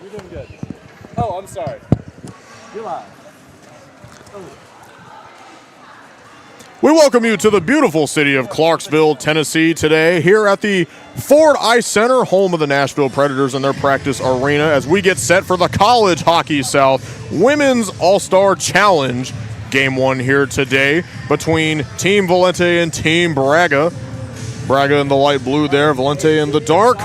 You're doing good. Oh, I'm sorry. You're live. Oh. We welcome you to the beautiful city of Clarksville, Tennessee today, here at the Ford Ice Center, home of the Nashville Predators and their practice arena, as we get set for the College Hockey South Women's All-Star Challenge. Game 1 here today between Team Valente and Team Braga. Braga in the light blue there, Valente in the dark.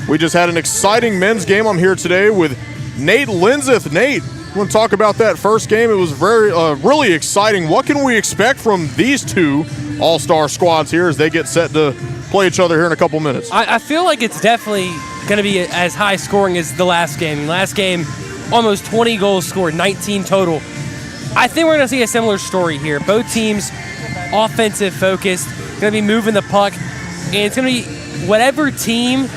We just had an exciting men's game. I'm here today with Nate Linseth. Nate, I want to talk about that first game. It was really exciting. What can we expect from these two all-star squads here as they get set to play each other here in a couple minutes? I feel like it's definitely going to be as high scoring as the last game. Last game, almost 20 goals scored, 19 total. I think we're going to see a similar story here. Both teams offensive focused, going to be moving the puck, and it's going to be whatever team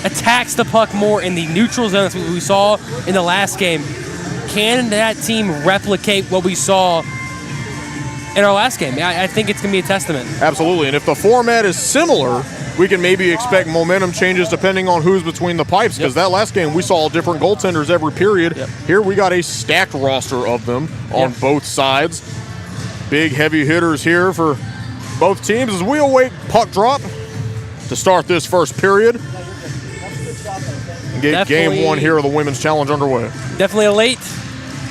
attacks the puck more in the neutral zone. That's what we saw in the last game. Can that team replicate what we saw in our last game? I think it's going to be a testament. Absolutely, and if the format is similar, we can maybe expect momentum changes depending on who's between the pipes, because that last game we saw different goaltenders every period. Here we got a stacked roster of them on both sides. Big heavy hitters here for both teams as we await puck drop to start this first period. Get game 1 here of the Women's Challenge underway. Definitely a late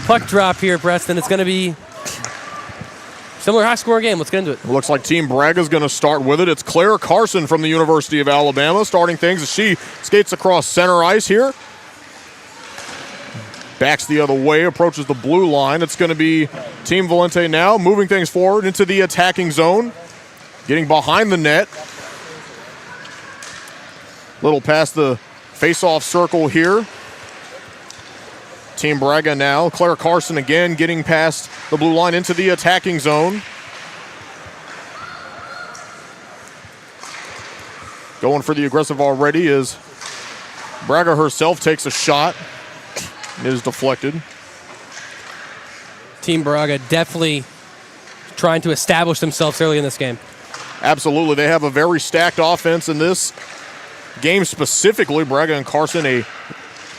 puck drop here, Preston. It's going to be similar high-score game. Let's get into it. Looks like Team Braga is going to start with it. It's Claire Carson from the University of Alabama starting things as she skates across center ice here. Backs the other way, approaches the blue line. It's going to be Team Valente now moving things forward into the attacking zone. Getting behind the net. Little past the face-off circle here. Team Braga now. Claire Carson again getting past the blue line into the attacking zone. Going for the aggressive already is Braga herself takes a shot. It is deflected. Team Braga definitely trying to establish themselves early in this game. Absolutely. They have a very stacked offense in this game specifically. Braga and Carson, a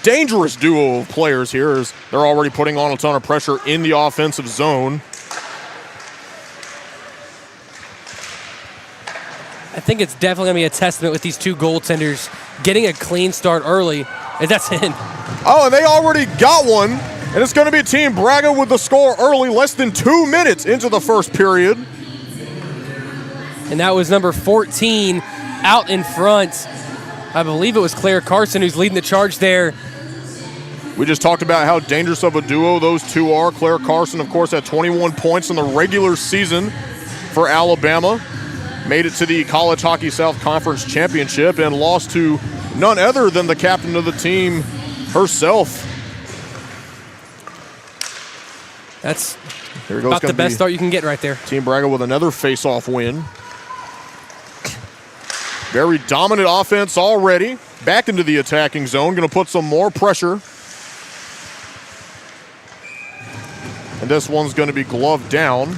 dangerous duo of players here as they're already putting on a ton of pressure in the offensive zone. I think it's definitely going to be a testament with these two goaltenders getting a clean start early, as that's in. Oh, and they already got one, and it's going to be Team Braga with the score early, less than 2 minutes into the first period. And that was number 14 out in front. I believe it was Claire Carson who's leading the charge there. We just talked about how dangerous of a duo those two are. Claire Carson, of course, had 21 points in the regular season for Alabama. Made it to the College Hockey South Conference Championship and lost to none other than the captain of the team herself. That's about the best start you can get right there. Team Braga with another face-off win. Very dominant offense already. Back into the attacking zone. Going to put some more pressure. And this one's going to be gloved down.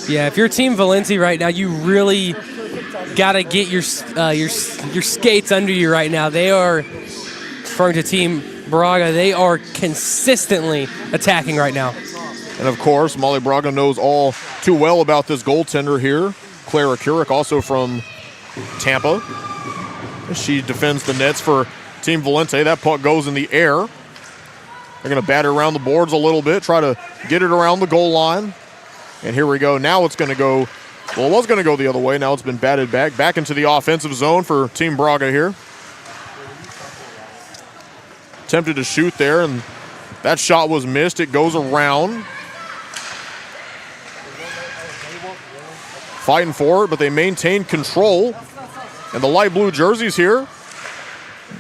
Yeah, if you're Team Valente right now, you really got to get your skates under you right now. They are, referring to Team Braga, they are consistently attacking right now. And of course, Molly Braga knows all too well about this goaltender here. Clara Couric, also from Tampa. She defends the nets for Team Valente. That puck goes in the air. They're going to bat it around the boards a little bit, try to get it around the goal line. And here we go. Now it's going to go, well, it was going to go the other way. Now it's been batted back into the offensive zone for Team Braga here. Attempted to shoot there, and that shot was missed. It goes around. Fighting for it, but they maintain control. And the light blue jerseys here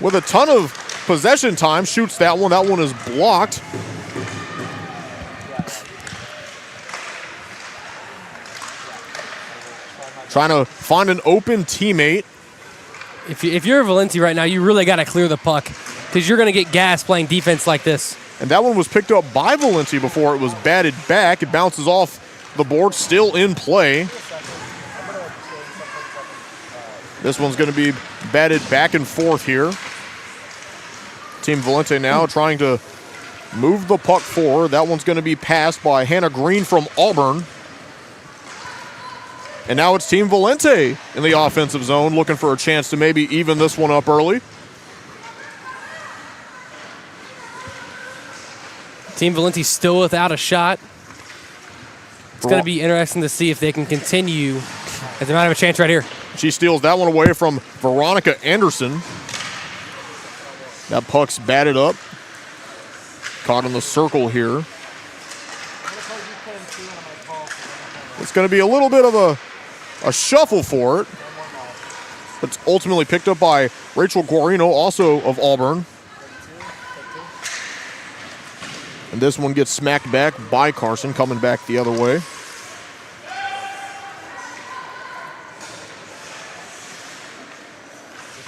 with a ton of possession time shoots that one. That one is blocked. Trying to find an open teammate. If you're Valente right now, you really got to clear the puck because you're going to get gas playing defense like this. And that one was picked up by Valente before it was batted back. It bounces off the board, still in play. This one's going to be batted back and forth here. Team Valente now trying to move the puck forward. That one's going to be passed by Hannah Green from Auburn. And now it's Team Valente in the offensive zone, looking for a chance to maybe even this one up early. Team Valente still without a shot. It's going to be interesting to see if they can continue, as they might have a chance right here. She steals that one away from Veronica Anderson. That puck's batted up. Caught in the circle here. It's going to be a little bit of a shuffle for it. But it's ultimately picked up by Rachel Guarino, also of Auburn. And this one gets smacked back by Carson, coming back the other way.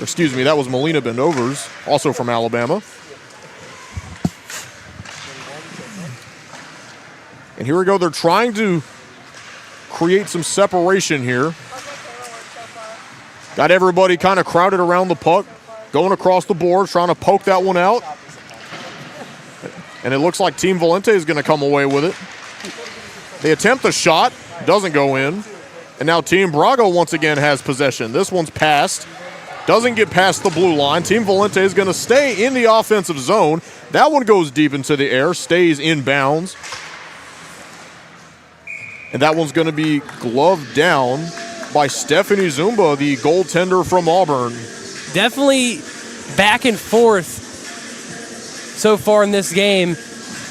Excuse me, that was Melina Bendovers, also from Alabama. And here we go, they're trying to create some separation here. Got everybody kind of crowded around the puck, going across the board, trying to poke that one out. And it looks like Team Valente is going to come away with it. They attempt the shot, doesn't go in. And now Team Braga once again has possession. This one's passed, doesn't get past the blue line. Team Valente is going to stay in the offensive zone. That one goes deep into the air, stays in bounds. And that one's going to be gloved down by Stephanie Zumba, the goaltender from Auburn. Definitely back and forth so far in this game,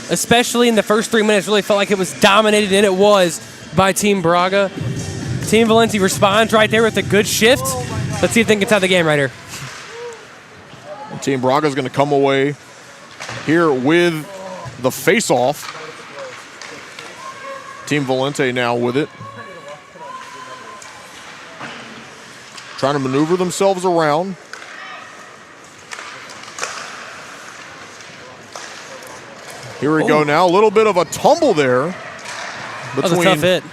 especially in the first 3 minutes. Really felt like it was dominated, and it was, by Team Braga. Team Valente responds right there with a good shift. Let's see if they can tie the game right here. And Team Braga is going to come away here with the face-off. Team Valente now with it. Trying to maneuver themselves around. Here we go now. A little bit of a tumble there between tough hit.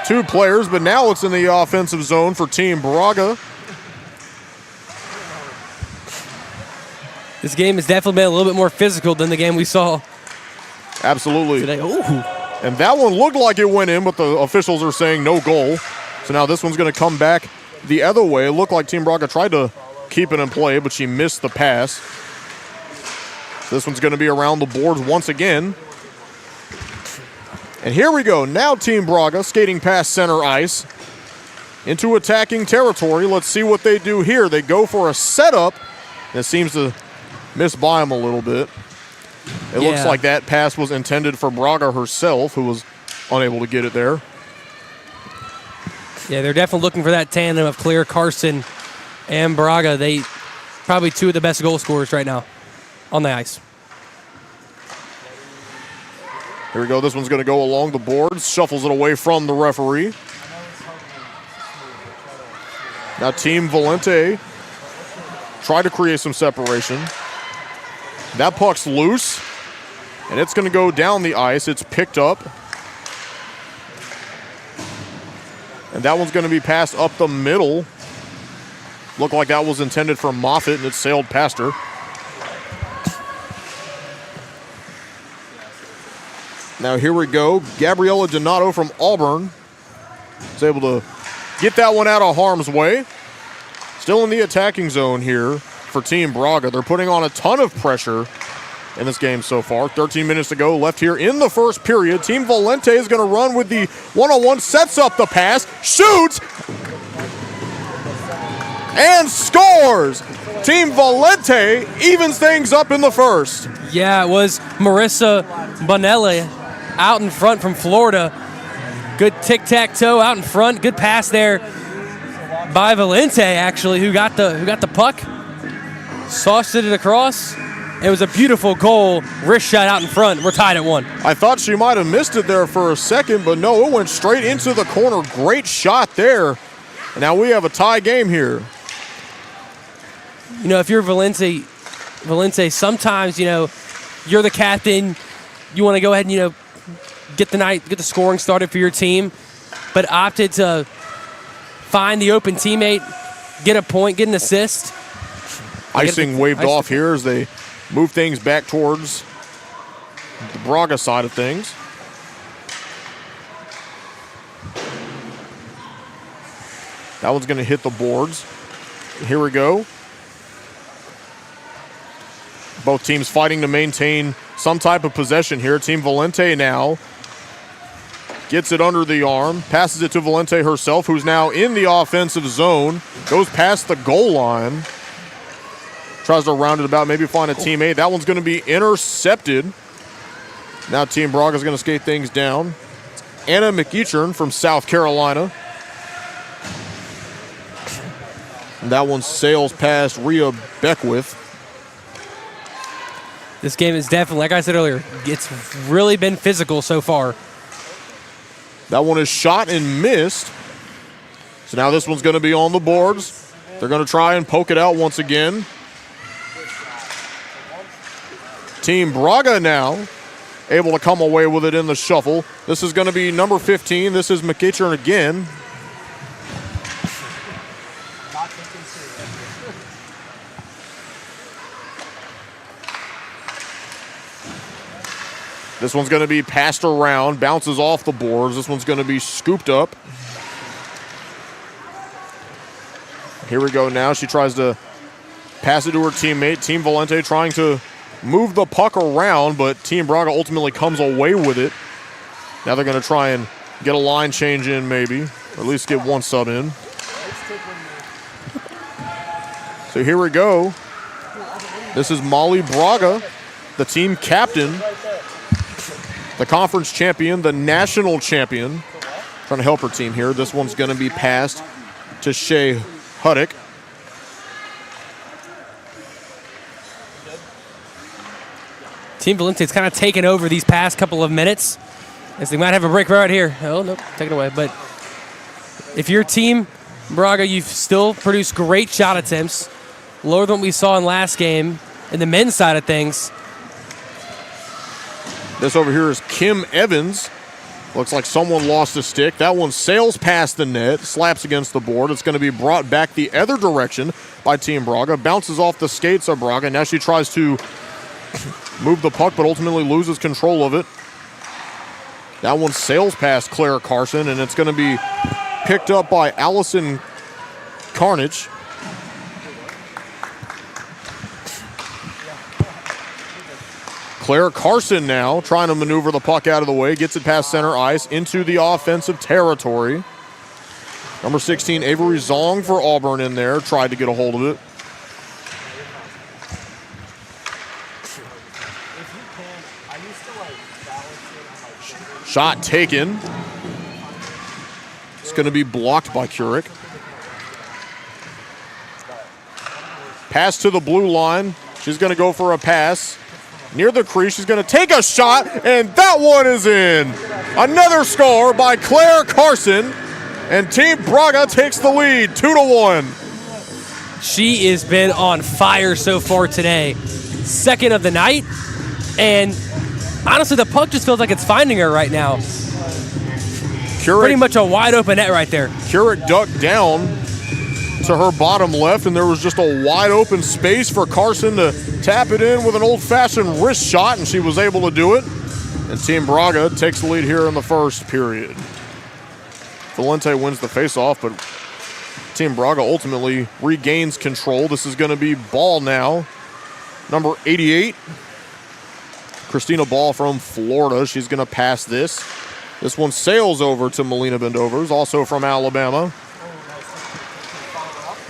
Two players, but now it's in the offensive zone for Team Braga. This game has definitely been a little bit more physical than the game we saw Absolutely. today. Ooh. And that one looked like it went in, but the officials are saying no goal. So now this one's going to come back the other way. It looked like Team Braga tried to keep it in play, but she missed the pass. This one's going to be around the boards once again. And here we go. Now Team Braga skating past center ice into attacking territory. Let's see what they do here. They go for a setup. It seems to miss by them a little bit. It looks like that pass was intended for Braga herself, who was unable to get it there. Yeah, they're definitely looking for that tandem of Claire Carson and Braga. They probably two of the best goal scorers right now on the ice. Here we go. This one's going to go along the boards. Shuffles it away from the referee. Now Team Valente try to create some separation. That puck's loose, and it's going to go down the ice. It's picked up. And that one's going to be passed up the middle. Looked like that was intended for Moffitt, and it sailed past her. Now here we go. Gabriella Donato from Auburn is able to get that one out of harm's way. Still in the attacking zone here for Team Braga. They're putting on a ton of pressure in this game so far. 13 minutes to go left here in the first period. Team Valente is going to run with the one-on-one, sets up the pass, shoots, and scores. Team Valente evens things up in the first. Yeah, it was Marissa Bonelli out in front from Florida. Good tic-tac-toe out in front. Good pass there by Valente, actually, who got the puck, sauced it across. It was a beautiful goal, wrist shot out in front. We're tied at 1. I thought she might have missed it there for a second, but no, it went straight into the corner. Great shot there. And now we have a tie game here. You know, if you're Valente, sometimes, you know, you're the captain. You want to go ahead and, you know, get the scoring started for your team, but opted to find the open teammate, get a point, get an assist. Icing waved off here as they move things back towards the Braga side of things. That one's going to hit the boards. Here we go. Both teams fighting to maintain some type of possession here. Team Valente now gets it under the arm, passes it to Valente herself, who's now in the offensive zone, goes past the goal line, tries to round it about, maybe find a teammate. That one's going to be intercepted. Now Team Braga is going to skate things down. Anna McEachern from South Carolina. And that one sails past Rhea Beckwith. This game is definitely, like I said earlier, it's really been physical so far. That one is shot and missed. So now this one's going to be on the boards. They're going to try and poke it out once again. Team Braga now able to come away with it in the shuffle. This is going to be number 15. This is McEachern again. This one's going to be passed around, bounces off the boards. This one's going to be scooped up. Here we go now. She tries to pass it to her teammate. Team Valente trying to move the puck around, but Team Braga ultimately comes away with it. Now they're going to try and get a line change in maybe, or at least get one sub in. So here we go. This is Molly Braga, the team captain, the conference champion, the national champion, trying to help her team here. This one's going to be passed to Shea Huddick. Team Valente's kind of taken over these past couple of minutes, as they might have a break right here. Oh, nope, take it away. But if you're Team Braga, you've still produced great shot attempts, lower than what we saw in last game in the men's side of things. This over here is Kim Evans. Looks like someone lost a stick. That one sails past the net, slaps against the board. It's going to be brought back the other direction by Team Braga. Bounces off the skates of Braga. Now she tries to move the puck, but ultimately loses control of it. That one sails past Claire Carson, and it's going to be picked up by Allison Carnage. Claire Carson now trying to maneuver the puck out of the way, gets it past center ice into the offensive territory. Number 16, Avery Zong for Auburn in there, tried to get a hold of it. Shot taken. It's going to be blocked by Couric. Pass to the blue line. She's going to go for a pass. Near the crease, she's going to take a shot, and that one is in. Another score by Claire Carson, and Team Braga takes the lead, 2-1. She has been on fire so far today. Second of the night, and honestly, the puck just feels like it's finding her right now. Pretty much a wide open net right there. Couric ducked down to her bottom left, and there was just a wide open space for Carson to tap it in with an old-fashioned wrist shot, and she was able to do it. And Team Braga takes the lead here in the first period. Valente wins the faceoff, but Team Braga ultimately regains control. This is going to be Ball now. Number 88, Christina Ball from Florida. She's going to pass this. This one sails over to Melina Bendovers, also from Alabama.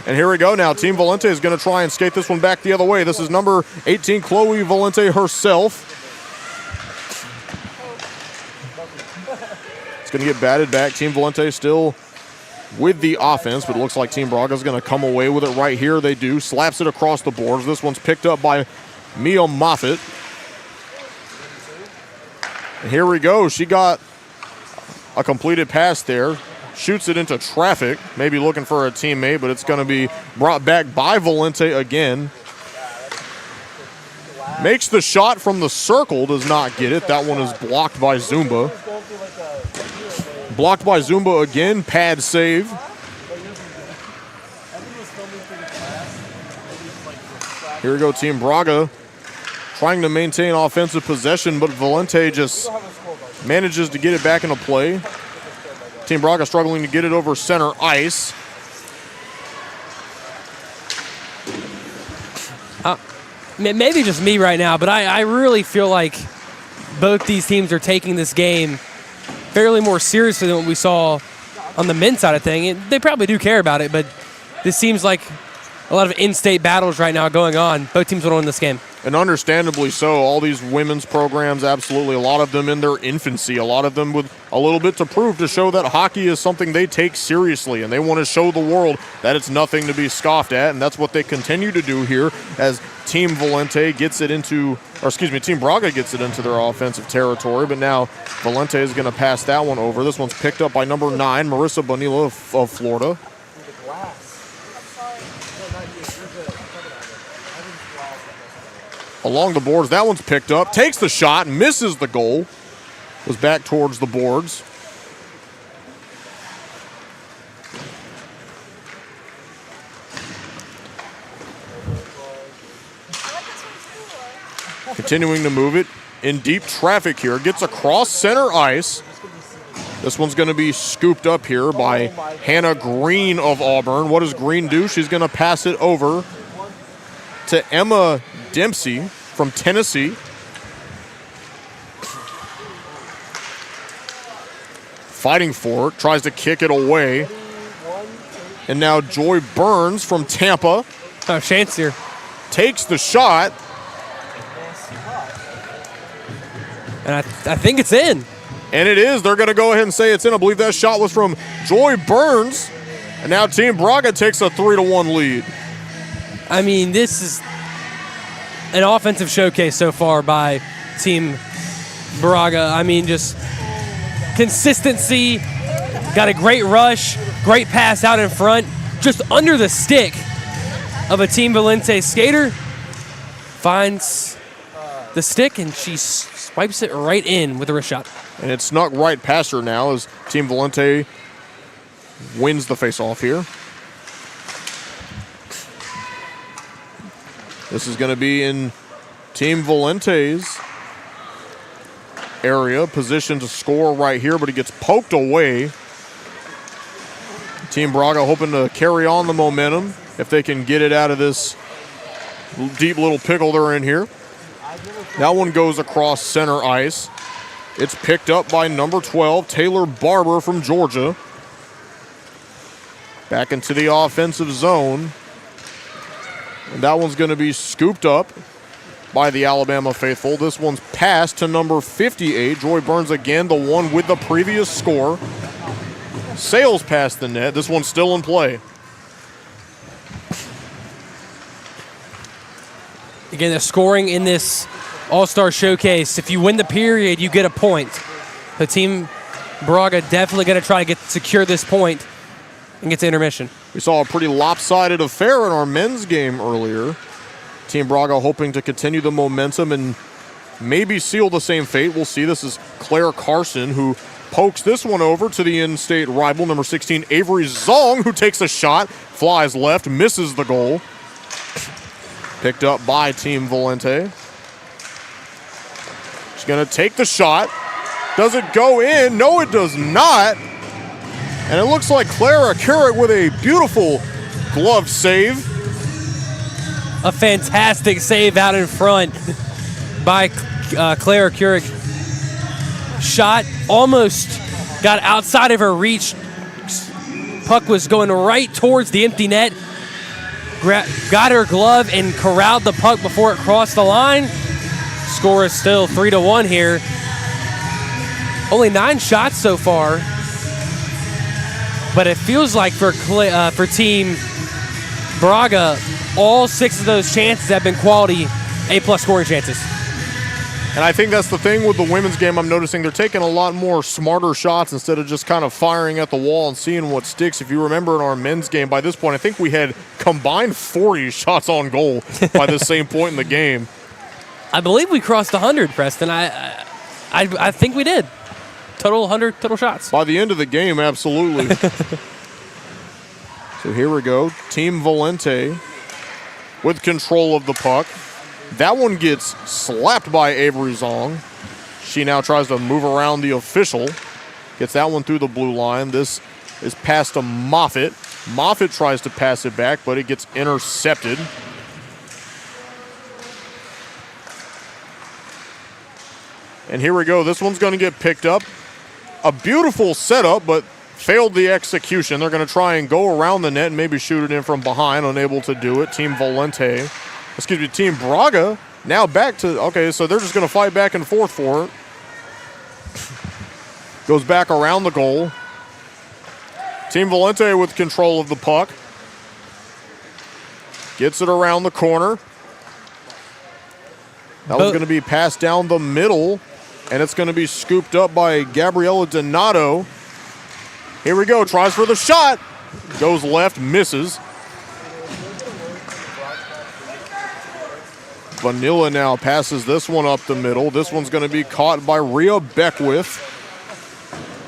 And here we go now. Team Valente is going to try and skate this one back the other way. This is number 18, Chloe Valente herself. It's going to get batted back. Team Valente still with the offense, but it looks like Team Braga is going to come away with it right here. They do. Slaps it across the boards. This one's picked up by Mia Moffitt. And here we go. She got a completed pass there. Shoots it into traffic. Maybe looking for a teammate, but it's going to be brought back by Valente again. Makes the shot from the circle. Does not get it. That one is blocked by Zumba. Blocked by Zumba again. Pad save. Here we go, Team Braga trying to maintain offensive possession, but Valente just manages to get it back into play. Team Braga struggling to get it over center ice. Maybe just me right now, but I really feel like both these teams are taking this game fairly more seriously than what we saw on the men's side of thing. They probably do care about it, but this seems like a lot of in-state battles right now going on. Both teams want to win this game. And understandably so. All these women's programs, absolutely. A lot of them in their infancy. A lot of them with a little bit to prove to show that hockey is something they take seriously. And they want to show the world that it's nothing to be scoffed at. And that's what they continue to do here as Team Valente gets it into, or excuse me, Team Braga gets it into their offensive territory. But now Valente is going to pass that one over. This one's picked up by number 9, Marissa Bonilla of Florida. Along the boards, that one's picked up, takes the shot, misses the goal, was back towards the boards. Continuing to move it in deep traffic here, gets across center ice. This one's going to be scooped up here by Hannah Green of Auburn. What does Green do? She's going to pass it over to Emma Dempsey from Tennessee. Fighting for it, tries to kick it away. And now Joy Burns from Tampa. Oh, chance here. Takes the shot. And I think it's in. And it is. They're going to go ahead and say it's in. I believe that shot was from Joy Burns. And now Team Braga takes a 3-1 lead. I mean, this is an offensive showcase so far by Team Braga. I mean, just consistency, got a great rush, great pass out in front, just under the stick of a Team Valente skater. Finds the stick, and she swipes it right in with a wrist shot. And it snuck right past her now as Team Valente wins the faceoff here. This is going to be in Team Valente's area, position to score right here, but he gets poked away. Team Braga hoping to carry on the momentum if they can get it out of this deep little pickle they're in here. That one goes across center ice. It's picked up by number 12, Taylor Barber from Georgia. Back into the offensive zone. And that one's going to be scooped up by the Alabama faithful. This one's passed to number 58. Joy Burns again, the one with the previous score. Sails past the net. This one's still in play. Again, the scoring in this All-Star Showcase, if you win the period, you get a point. The Team Braga definitely going to try to secure this point and get to intermission. We saw a pretty lopsided affair in our men's game earlier. Team Braga hoping to continue the momentum and maybe seal the same fate. We'll see. This is Claire Carson, who pokes this one over to the in-state rival, number 16, Avery Zong, who takes a shot, flies left, misses the goal. Picked up by Team Valente. She's going to take the shot. Does it go in? No, it does not. And it looks like Clara Keurig with a beautiful glove save. A fantastic save out in front by Clara Keurig. Shot almost got outside of her reach. Puck was going right towards the empty net. Got her glove and corralled the puck before it crossed the line. Score is still 3-1 here. Only 9 shots so far But it feels like for Team Braga, all 6 of those chances have been quality A+ scoring chances. And I think that's the thing with the women's game. I'm noticing they're taking a lot more smarter shots instead of just kind of firing at the wall and seeing what sticks. If you remember in our men's game, by this point, I think we had combined 40 shots on goal by the same point in the game. I believe we crossed 100, Preston. I think we did. Total 100 total shots. By the end of the game, absolutely. So here we go. Team Valente with control of the puck. That one gets slapped by Avery Zong. She now tries to move around the official. Gets that one through the blue line. This is passed to Moffitt. Moffitt tries to pass it back, but it gets intercepted. And here we go. This one's going to get picked up. A beautiful setup, but failed the execution. They're going to try and go around the net and maybe shoot it in from behind. Unable to do it. Team Braga now back to, okay, so they're just going to fight back and forth for it. Goes back around the goal. Team Valente with control of the puck. Gets it around the corner. That was going to be passed down the middle, and it's going to be scooped up by Gabriela Donato. Here we go, tries for the shot. Goes left, misses. Vanilla now passes this one up the middle. This one's going to be caught by Rhea Beckwith.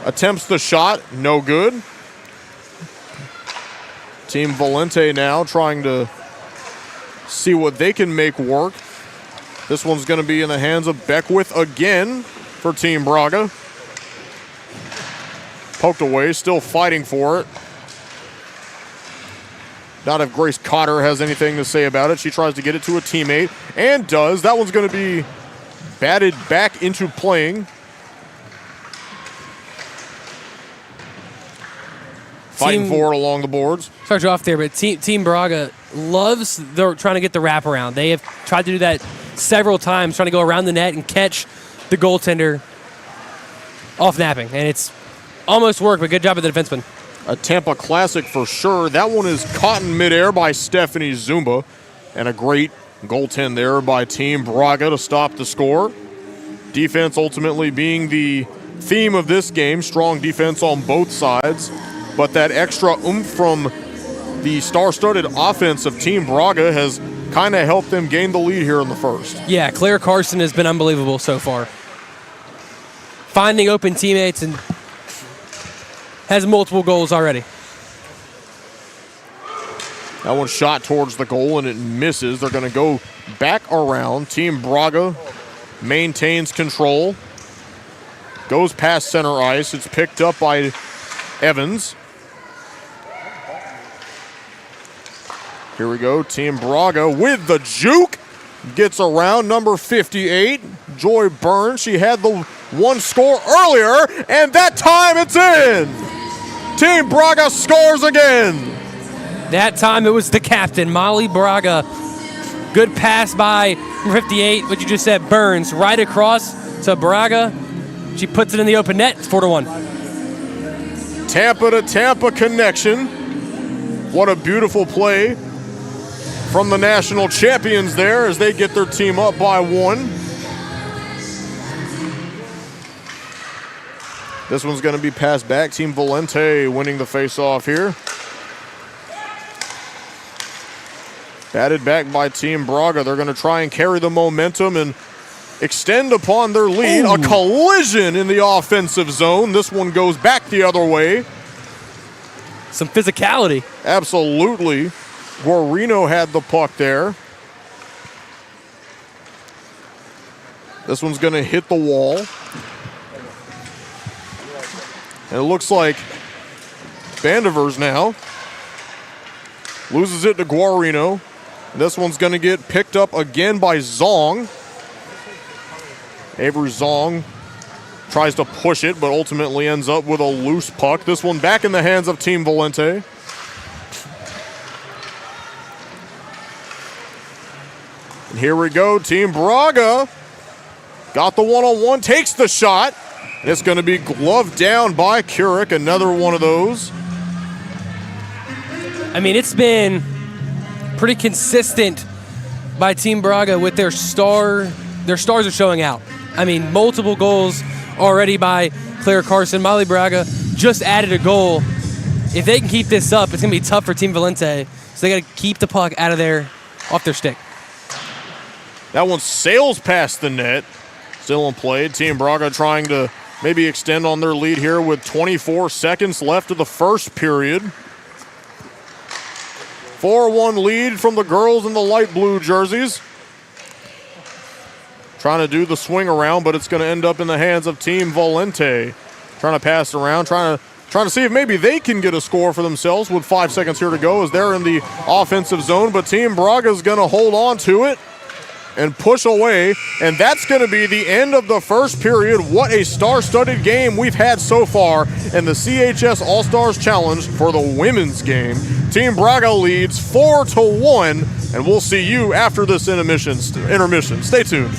Attempts the shot, no good. Team Valente now trying to see what they can make work. This one's going to be in the hands of Beckwith again for Team Braga. Poked away, still fighting for it. Not if Grace Cotter has anything to say about it. She tries to get it to a teammate and does. That one's going to be batted back into playing. Fighting for it along the boards. Start you off there, but Team Braga loves trying to get the wraparound. They have tried to do that several times, trying to go around the net and catch the goaltender off napping. And it's almost worked, but good job of the defenseman. A Tampa classic for sure. That one is caught in midair by Stephanie Zumba. And a great goaltend there by Team Braga to stop the score. Defense ultimately being the theme of this game. Strong defense on both sides. But that extra oomph from the star-studded offense of Team Braga has kind of helped them gain the lead here in the first. Yeah, Claire Carson has been unbelievable so far. Finding open teammates and has multiple goals already. That one shot towards the goal and it misses. They're going to go back around. Team Braga maintains control. Goes past center ice. It's picked up by Evans. Here we go. Team Braga with the juke. Gets around number 58, Joy Burns. She had the one score earlier, and that time it's in. Team Braga scores again. That time it was the captain, Molly Braga. Good pass by 58, what you just said, Burns, right across to Braga. She puts it in the open net. It's 4-1. Tampa to Tampa connection. What a beautiful play from the national champions there as they get their team up by 1. This one's going to be passed back. Team Valente winning the face-off here. Batted back by Team Braga. They're going to try and carry the momentum and extend upon their lead. Ooh. A collision in the offensive zone. This one goes back the other way. Some physicality. Absolutely. Guarino had the puck there. This one's going to hit the wall. And it looks like Bandivers now loses it to Guarino. This one's going to get picked up again by Zong. Avery Zong tries to push it, but ultimately ends up with a loose puck. This one back in the hands of Team Valente. And here we go. Team Braga got the one-on-one, takes the shot. And it's going to be gloved down by Couric. Another one of those. I mean, it's been pretty consistent by Team Braga with their stars are showing out. I mean, multiple goals already by Claire Carson. Molly Braga just added a goal. If they can keep this up, it's going to be tough for Team Valente. So they got to keep the puck out of there, off their stick. That one sails past the net. Still in play. Team Braga trying to maybe extend on their lead here with 24 seconds left of the first period. 4-1 lead from the girls in the light blue jerseys. Trying to do the swing around, but it's going to end up in the hands of Team Valente. Trying to pass it around, trying to see if maybe they can get a score for themselves with 5 seconds here to go as they're in the offensive zone. But Team Braga is going to hold on to it and push away, and that's going to be the end of the first period. What a star-studded game we've had so far in the CHS All-Stars Challenge for the women's game. Team Braga leads 4-1, and we'll see you after this intermission. Stay tuned.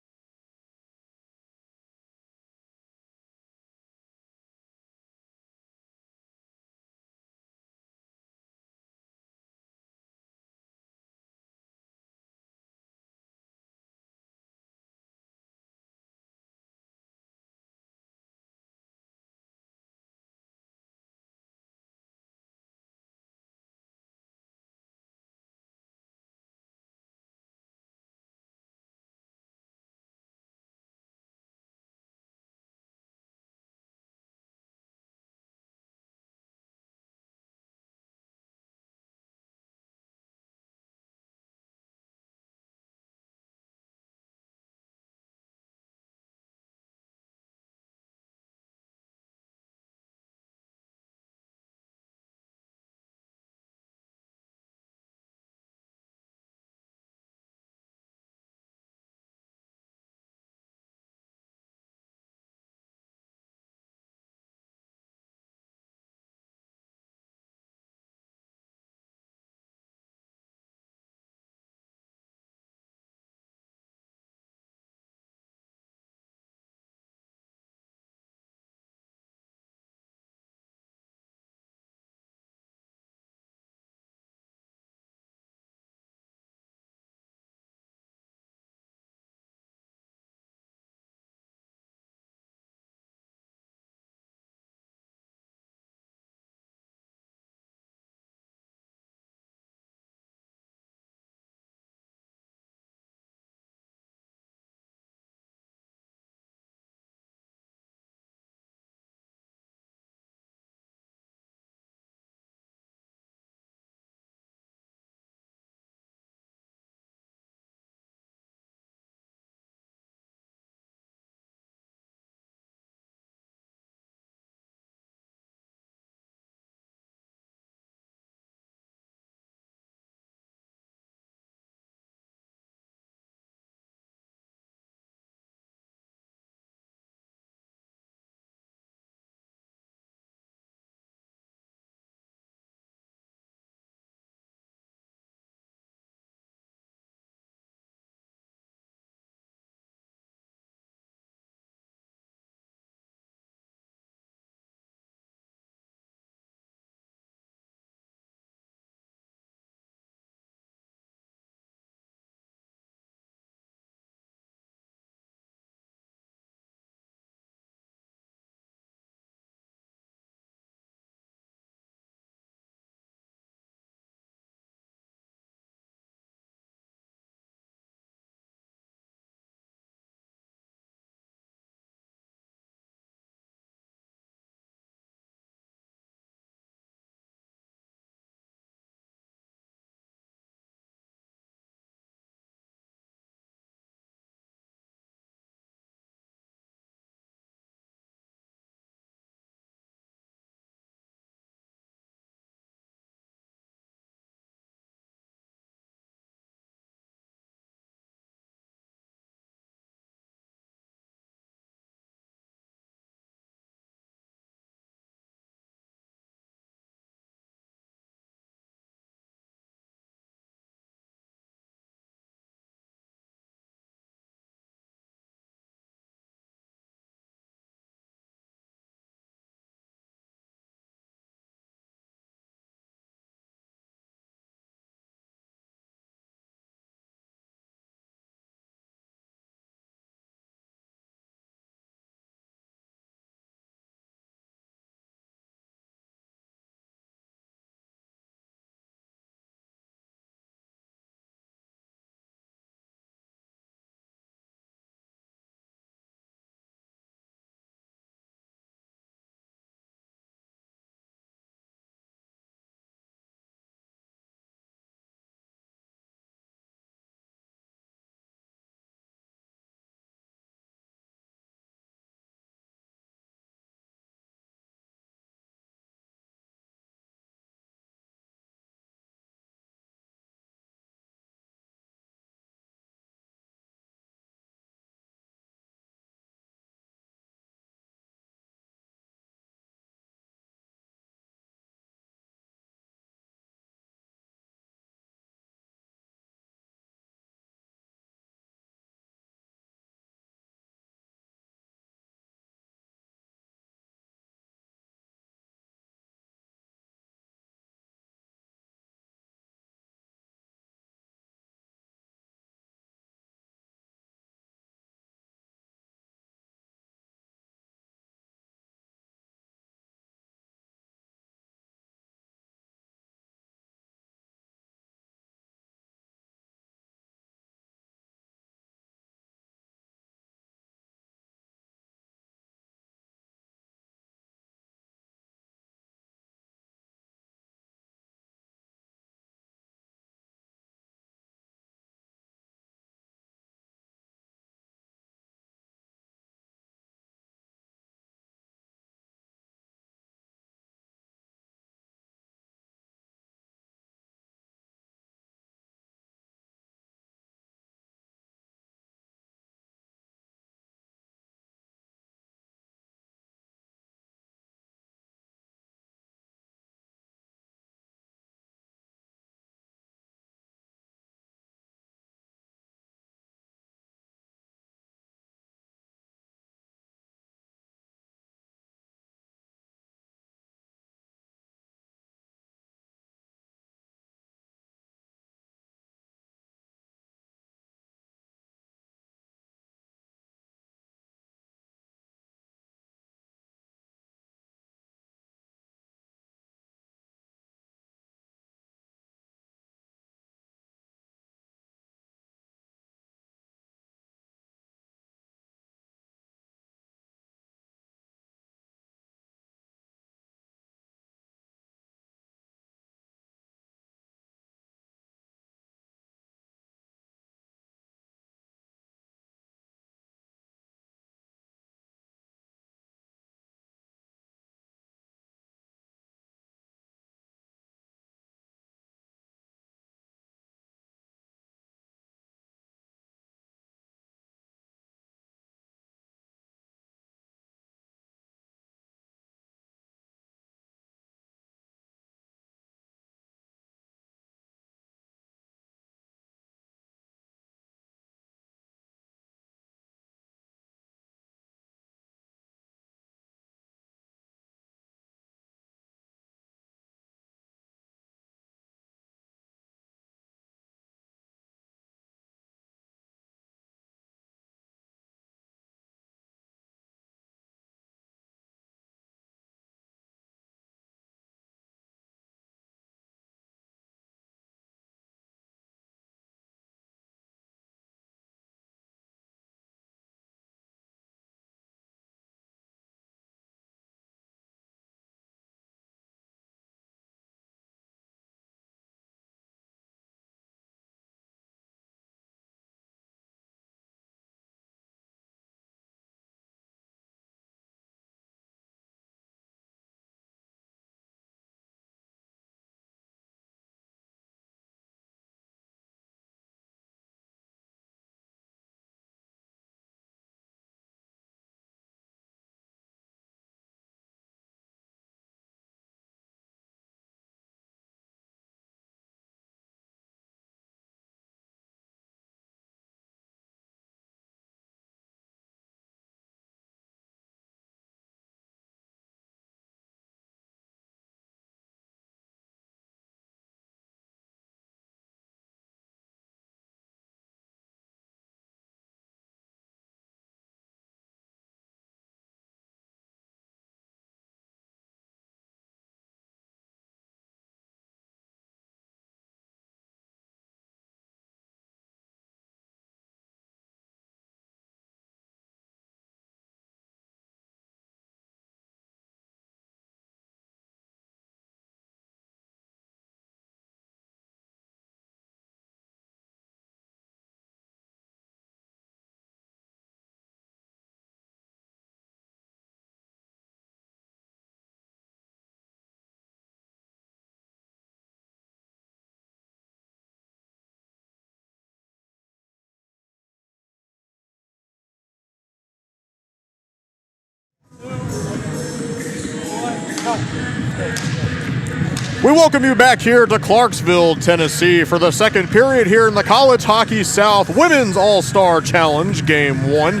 We welcome you back here to Clarksville, Tennessee for the second period here in the College Hockey South Women's All-Star Challenge, Game 1.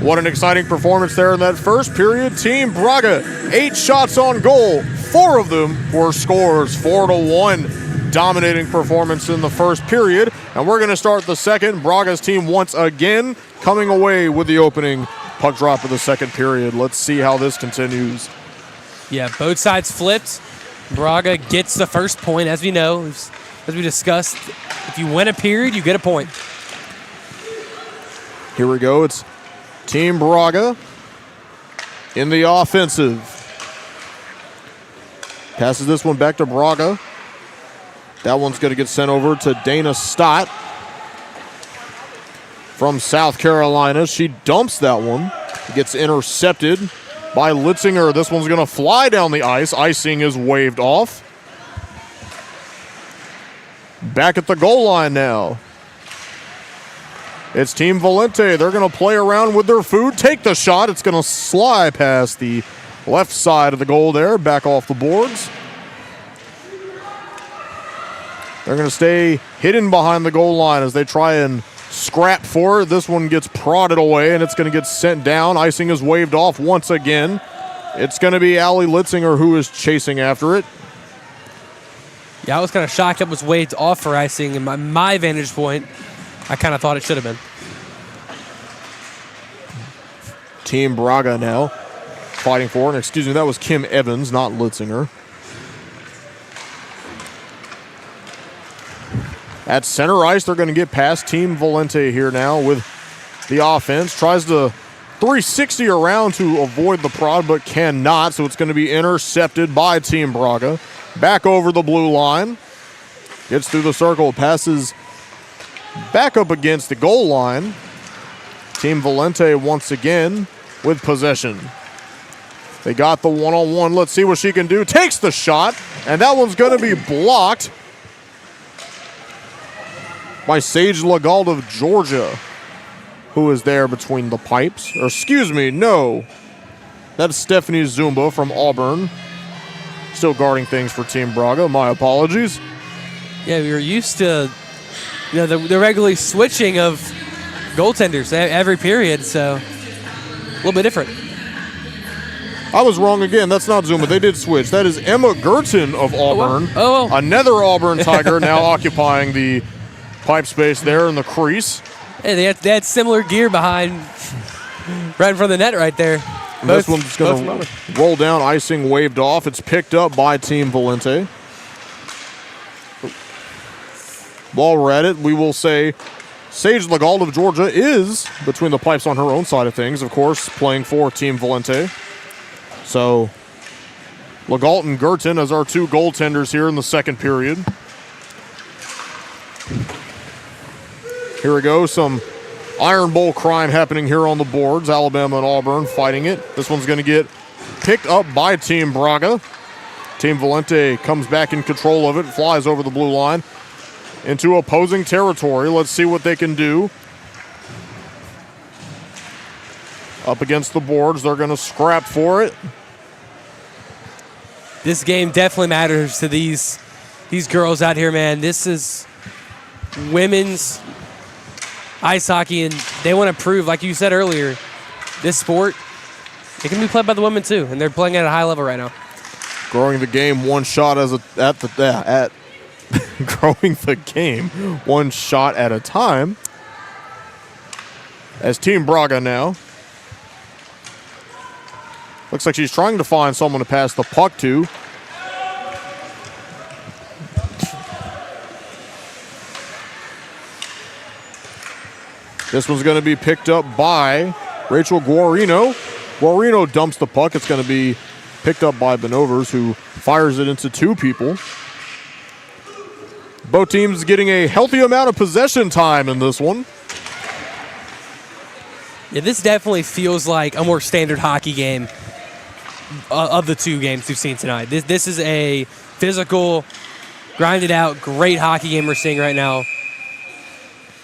What an exciting performance there in that first period. Team Braga, 8 shots on goal. 4 of them were scores, 4-1. Dominating performance in the first period. And we're going to start the second. Braga's team once again coming away with the opening puck drop of the second period. Let's see how this continues. Yeah, both sides flipped. Braga gets the first point, as we know, as we discussed. If you win a period, you get a point. Here we go. It's Team Braga in the offensive. Passes this one back to Braga. That one's going to get sent over to Dana Stott from South Carolina. She dumps that one. It gets intercepted by Litzinger. This one's going to fly down the ice. Icing is waved off. Back at the goal line now. It's Team Valente. They're going to play around with their food, take the shot. It's going to slide past the left side of the goal there, back off the boards. They're going to stay hidden behind the goal line as they try and scrap for it. This one gets prodded away, and it's going to get sent down. Icing is waved off once again. It's going to be Allie Litzinger who is chasing after it. Yeah, I was kind of shocked it was waved off for icing. And my vantage point, I kind of thought it should have been. Team Braga now fighting for it. And excuse me, that was Kim Evans, not Litzinger. At center ice, they're going to get past Team Valente here now with the offense. Tries to 360 around to avoid the prod, but cannot. So it's going to be intercepted by Team Braga. Back over the blue line. Gets through the circle. Passes back up against the goal line. Team Valente once again with possession. They got the one-on-one. Let's see what she can do. Takes the shot, and that one's going to be blocked by Sage Legault of Georgia, who is there between the pipes. Or excuse me, no. That's Stephanie Zumba from Auburn. Still guarding things for Team Braga. My apologies. Yeah, we were used to the regularly switching of goaltenders every period, so a little bit different. I was wrong again. That's not Zumba. They did switch. That is Emma Gerton of Auburn. Oh, well. Another Auburn Tiger now occupying the pipe space there in the crease. Hey, they had similar gear behind, right in front of the net right there. This one's going to roll down, icing waved off. It's picked up by Team Valente. While we're at it, we will say Sage Legault of Georgia is between the pipes on her own side of things, of course, playing for Team Valente. So Legault and Gerton as our two goaltenders here in the second period. Here we go, some Iron Bowl crime happening here on the boards. Alabama and Auburn fighting it. This one's going to get picked up by Team Braga. Team Valente comes back in control of it, flies over the blue line into opposing territory. Let's see what they can do. Up against the boards, they're going to scrap for it. This game definitely matters to these girls out here, man. This is women's ice hockey, and they want to prove, like you said earlier, this sport, it can be played by the women too, and they're playing at a high level right now. Growing the game one shot growing the game one shot at a time. As Team Braga now. Looks like she's trying to find someone to pass the puck to. This one's going to be picked up by Rachel Guarino. Guarino dumps the puck. It's going to be picked up by Benovers, who fires it into two people. Both teams getting a healthy amount of possession time in this one. Yeah, this definitely feels like a more standard hockey game of the two games we've seen tonight. This is a physical, grinded out, great hockey game we're seeing right now.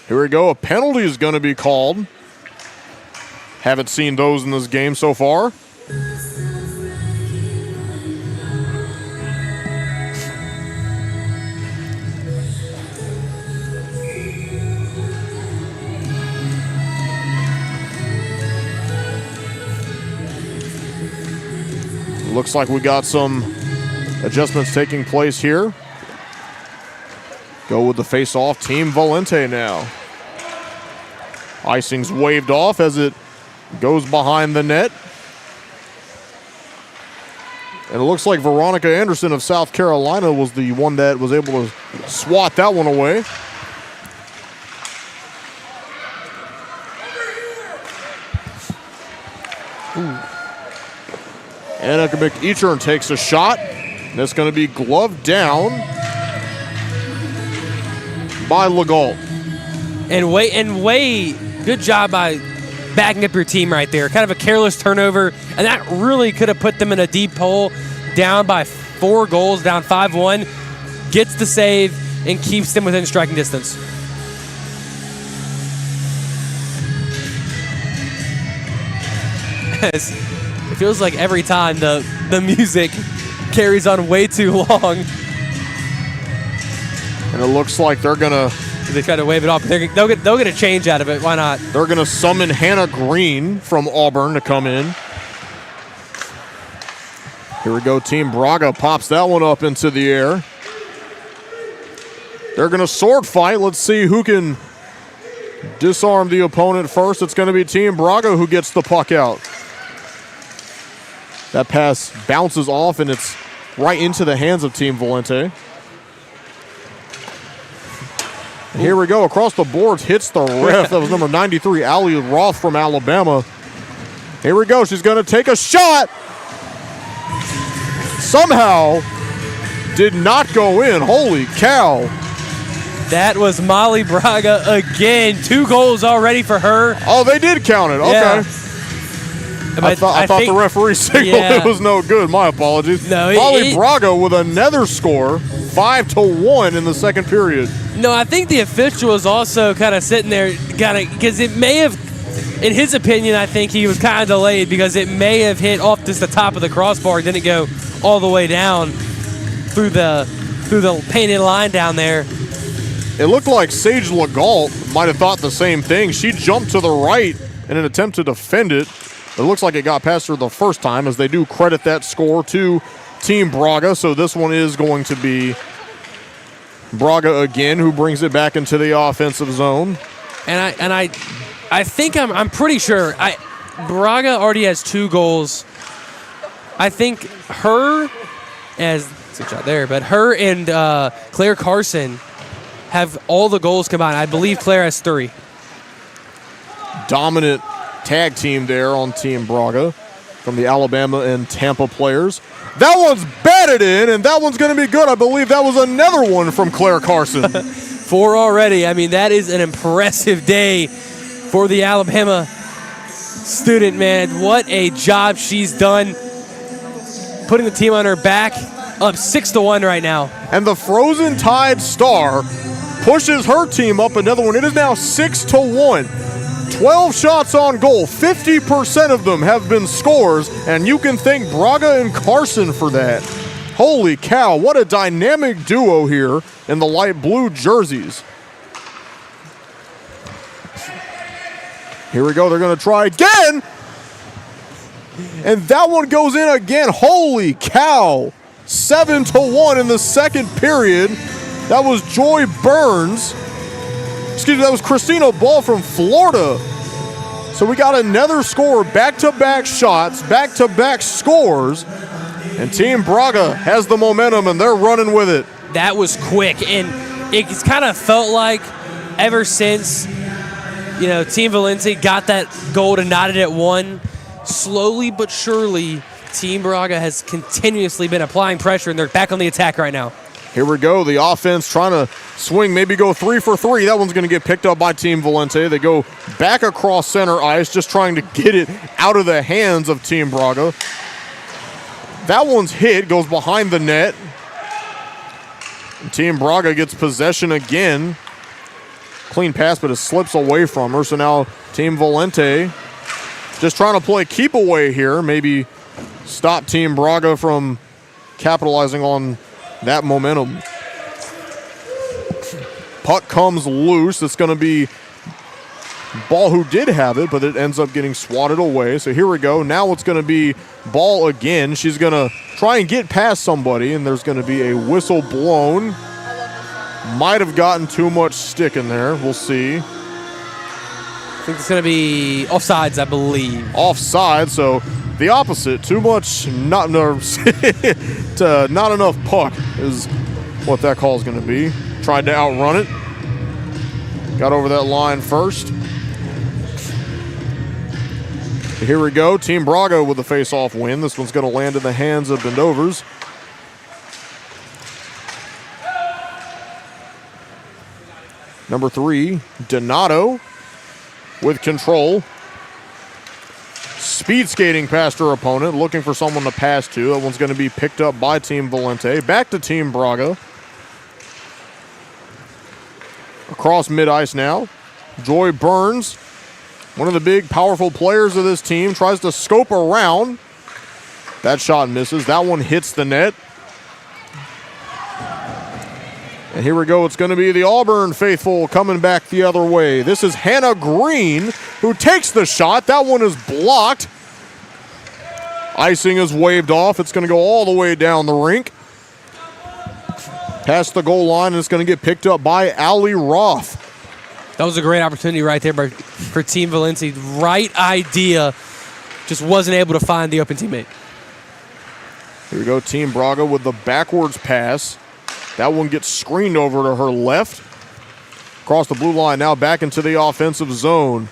Here we go. A penalty is going to be called. Haven't seen those in this game so far. looks like we got some adjustments taking place here. Go with the face-off, Team Valente now. Icing's waved off as it goes behind the net. And it looks like Veronica Anderson of South Carolina was the one that was able to swat that one away. Annika McEachern takes a shot. That's going to be gloved down by Legault. And way, good job by backing up your team right there. Kind of a careless turnover, and that really could have put them in a deep hole, down by 4 goals, down 5-1. Gets the save and keeps them within striking distance. It feels like every time the music carries on way too long. And it looks like they're going to... They try to wave it off. They'll get a change out of it. Why not? They're going to summon Hannah Green from Auburn to come in. Here we go. Team Braga pops that one up into the air. They're going to sword fight. Let's see who can disarm the opponent first. It's going to be Team Braga who gets the puck out. That pass bounces off, and it's right into the hands of Team Valente. Here we go, across the boards, hits the ref. That was number 93, Allie Roth from Alabama. Here we go, she's gonna take a shot. Somehow did not go in, holy cow. That was Molly Braga again. 2 goals already for her. Oh, they did count it, okay. Yeah. I thought the referee signaled it was no good, my apologies. No, Molly Braga with another score, 5-1 in the second period. No, I think the official was also kind of sitting there, because it may have, in his opinion, I think he was kind of delayed because it may have hit off just the top of the crossbar, didn't go all the way down through the painted line down there. It looked like Sage Legault might have thought the same thing. She jumped to the right in an attempt to defend it. It looks like it got past her the first time, as they do credit that score to Team Braga. So this one is going to be Braga again, who brings it back into the offensive zone. And I think I'm pretty sure Braga already has 2 goals. I think her and Claire Carson have all the goals combined. I believe Claire has 3. Dominant tag team there on Team Braga from the Alabama and Tampa players. That one's batted in, and that one's going to be good. I believe that was another one from Claire Carson. 4 already. I mean, that is an impressive day for the Alabama student, man. What a job she's done putting the team on her back, up 6-1 right now. And the Frozen Tide star pushes her team up another one. It is now 6-1. 12 shots on goal, 50% of them have been scores, and you can thank Braga and Carson for that. Holy cow, what a dynamic duo here in the light blue jerseys. Here we go, they're gonna try again, and that one goes in again. Holy cow, 7-1 in the second period. That was Joy Burns. Excuse me, that was Christina Ball from Florida. So we got another score, back-to-back shots, back-to-back scores, and Team Braga has the momentum, and they're running with it. That was quick, and it's kind of felt like ever since, Team Valente got that goal to knot it at 1, slowly but surely, Team Braga has continuously been applying pressure, and they're back on the attack right now. Here we go, the offense trying to swing, maybe go 3 for 3. That one's going to get picked up by Team Valente. They go back across center ice, just trying to get it out of the hands of Team Braga. That one's hit, goes behind the net. And Team Braga gets possession again. Clean pass, but it slips away from her. So now Team Valente just trying to play keep away here, maybe stop Team Braga from capitalizing on that momentum. Puck comes loose. It's going to be Ball who did have it, but it ends up getting swatted away. So here we go. Now it's going to be Ball again. She's going to try and get past somebody, and there's going to be a whistle blown. Might have gotten too much stick in there. We'll see. I think it's going to be offsides, I believe. Offside, so the opposite. Too much not nerves to not enough puck is what that call is going to be. Tried to outrun it. Got over that line first. Here we go. Team Braga with the face-off win. This one's going to land in the hands of Bendovers. Number 3, Donato with control. Speed skating past her opponent, looking for someone to pass to. That one's going to be picked up by Team Valente. Back to Team Braga. Across mid-ice now. Joy Burns, one of the big, powerful players of this team, tries to scope around. That shot misses. That one hits the net. And here we go. It's going to be the Auburn faithful coming back the other way. This is Hannah Green, who takes the shot. That one is blocked. Icing is waved off. It's going to go all the way down the rink. Past the goal line, and it's going to get picked up by Allie Roth. That was a great opportunity right there for Team Valente. Right idea. Just wasn't able to find the open teammate. Here we go. Team Braga with the backwards pass. That one gets screened over to her left. Across the blue line now, back into the offensive zone.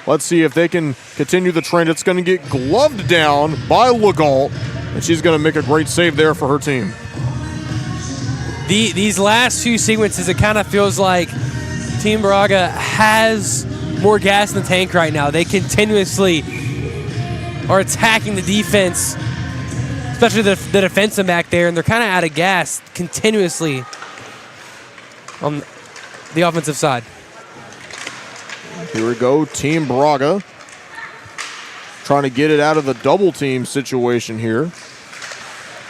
Let's see if they can continue the trend. It's going to get gloved down by Legault, and she's going to make a great save there for her team. These last few sequences, it kind of feels like Team Braga has more gas in the tank right now. They continuously are attacking the defense, especially the defensive back there, and they're kind of out of gas continuously on the offensive side. Here we go, Team Braga trying to get it out of the double team situation here.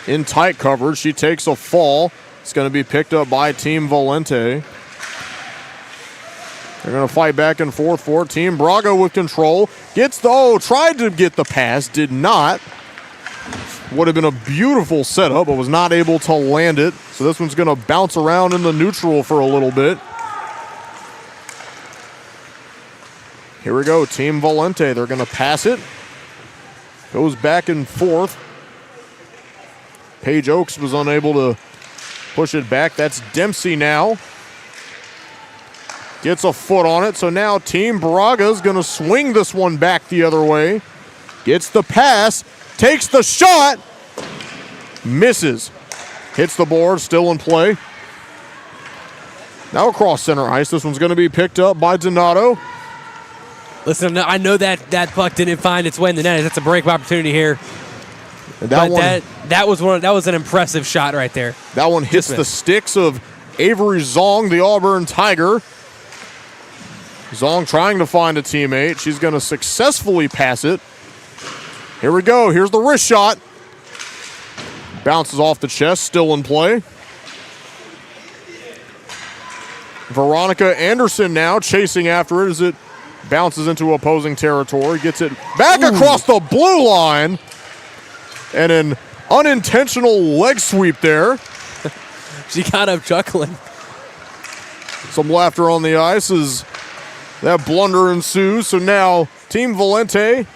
In tight coverage, she takes a fall. It's going to be picked up by Team Valente. They're going to fight back and forth for it. Team Braga with control. Tried to get the pass, did not. Would have been a beautiful setup, but was not able to land it. So this one's going to bounce around in the neutral for a little bit. Here we go, Team Valente. They're going to pass it. Goes back and forth. Paige Oakes was unable to push it back. That's Dempsey now. Gets a foot on it. So now Team Braga's going to swing this one back the other way. Gets the pass. Takes the shot. Misses. Hits the board. Still in play. Now across center ice. This one's going to be picked up by Donato. Listen, I know that puck didn't find its way in the net. That's a break opportunity here. And that was an impressive shot right there. That one hits the sticks of Avery Zong, the Auburn Tiger. Zong trying to find a teammate. She's going to successfully pass it. Here we go. Here's the wrist shot. Bounces off the chest, still in play. Veronica Anderson now chasing after it as it bounces into opposing territory. Gets it back across the blue line. And an unintentional leg sweep there. She got up chuckling. Some laughter on the ice as that blunder ensues. So now Team Valente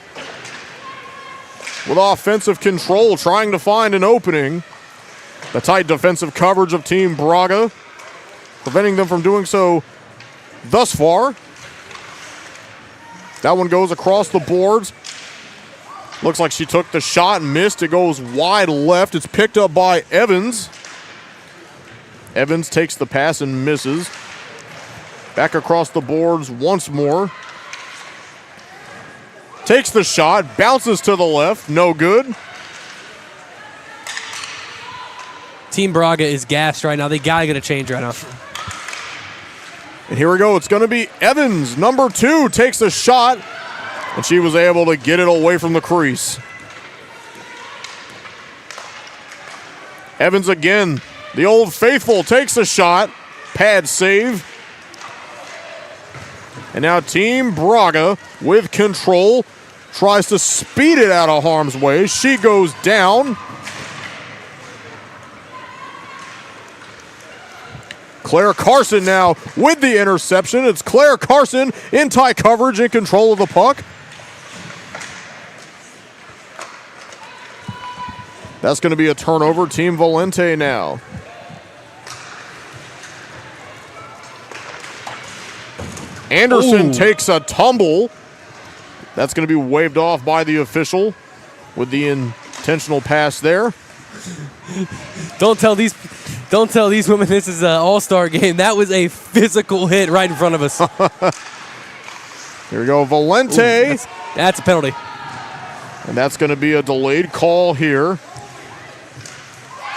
with offensive control trying to find an opening. The tight defensive coverage of Team Braga preventing them from doing so thus far. That one goes across the boards. Looks like she took the shot and missed. It goes wide left. It's picked up by Evans. Evans takes the pass and misses. Back across the boards once more. Takes the shot, bounces to the left, no good. Team Braga is gassed right now. They got to get a change right now. And here we go. It's going to be Evans, number 2, takes a shot, and she was able to get it away from the crease. Evans again, the old faithful, takes a shot. Pad save. And now Team Braga with control tries to speed it out of harm's way. She goes down. Claire Carson now with the interception. It's Claire Carson in tight coverage in control of the puck. That's going to be a turnover. Team Valente now. Anderson takes a tumble. That's going to be waved off by the official with the intentional pass there. Don't tell these women this is an all-star game. That was a physical hit right in front of us. Here we go, Valente. That's a penalty. And that's going to be a delayed call here.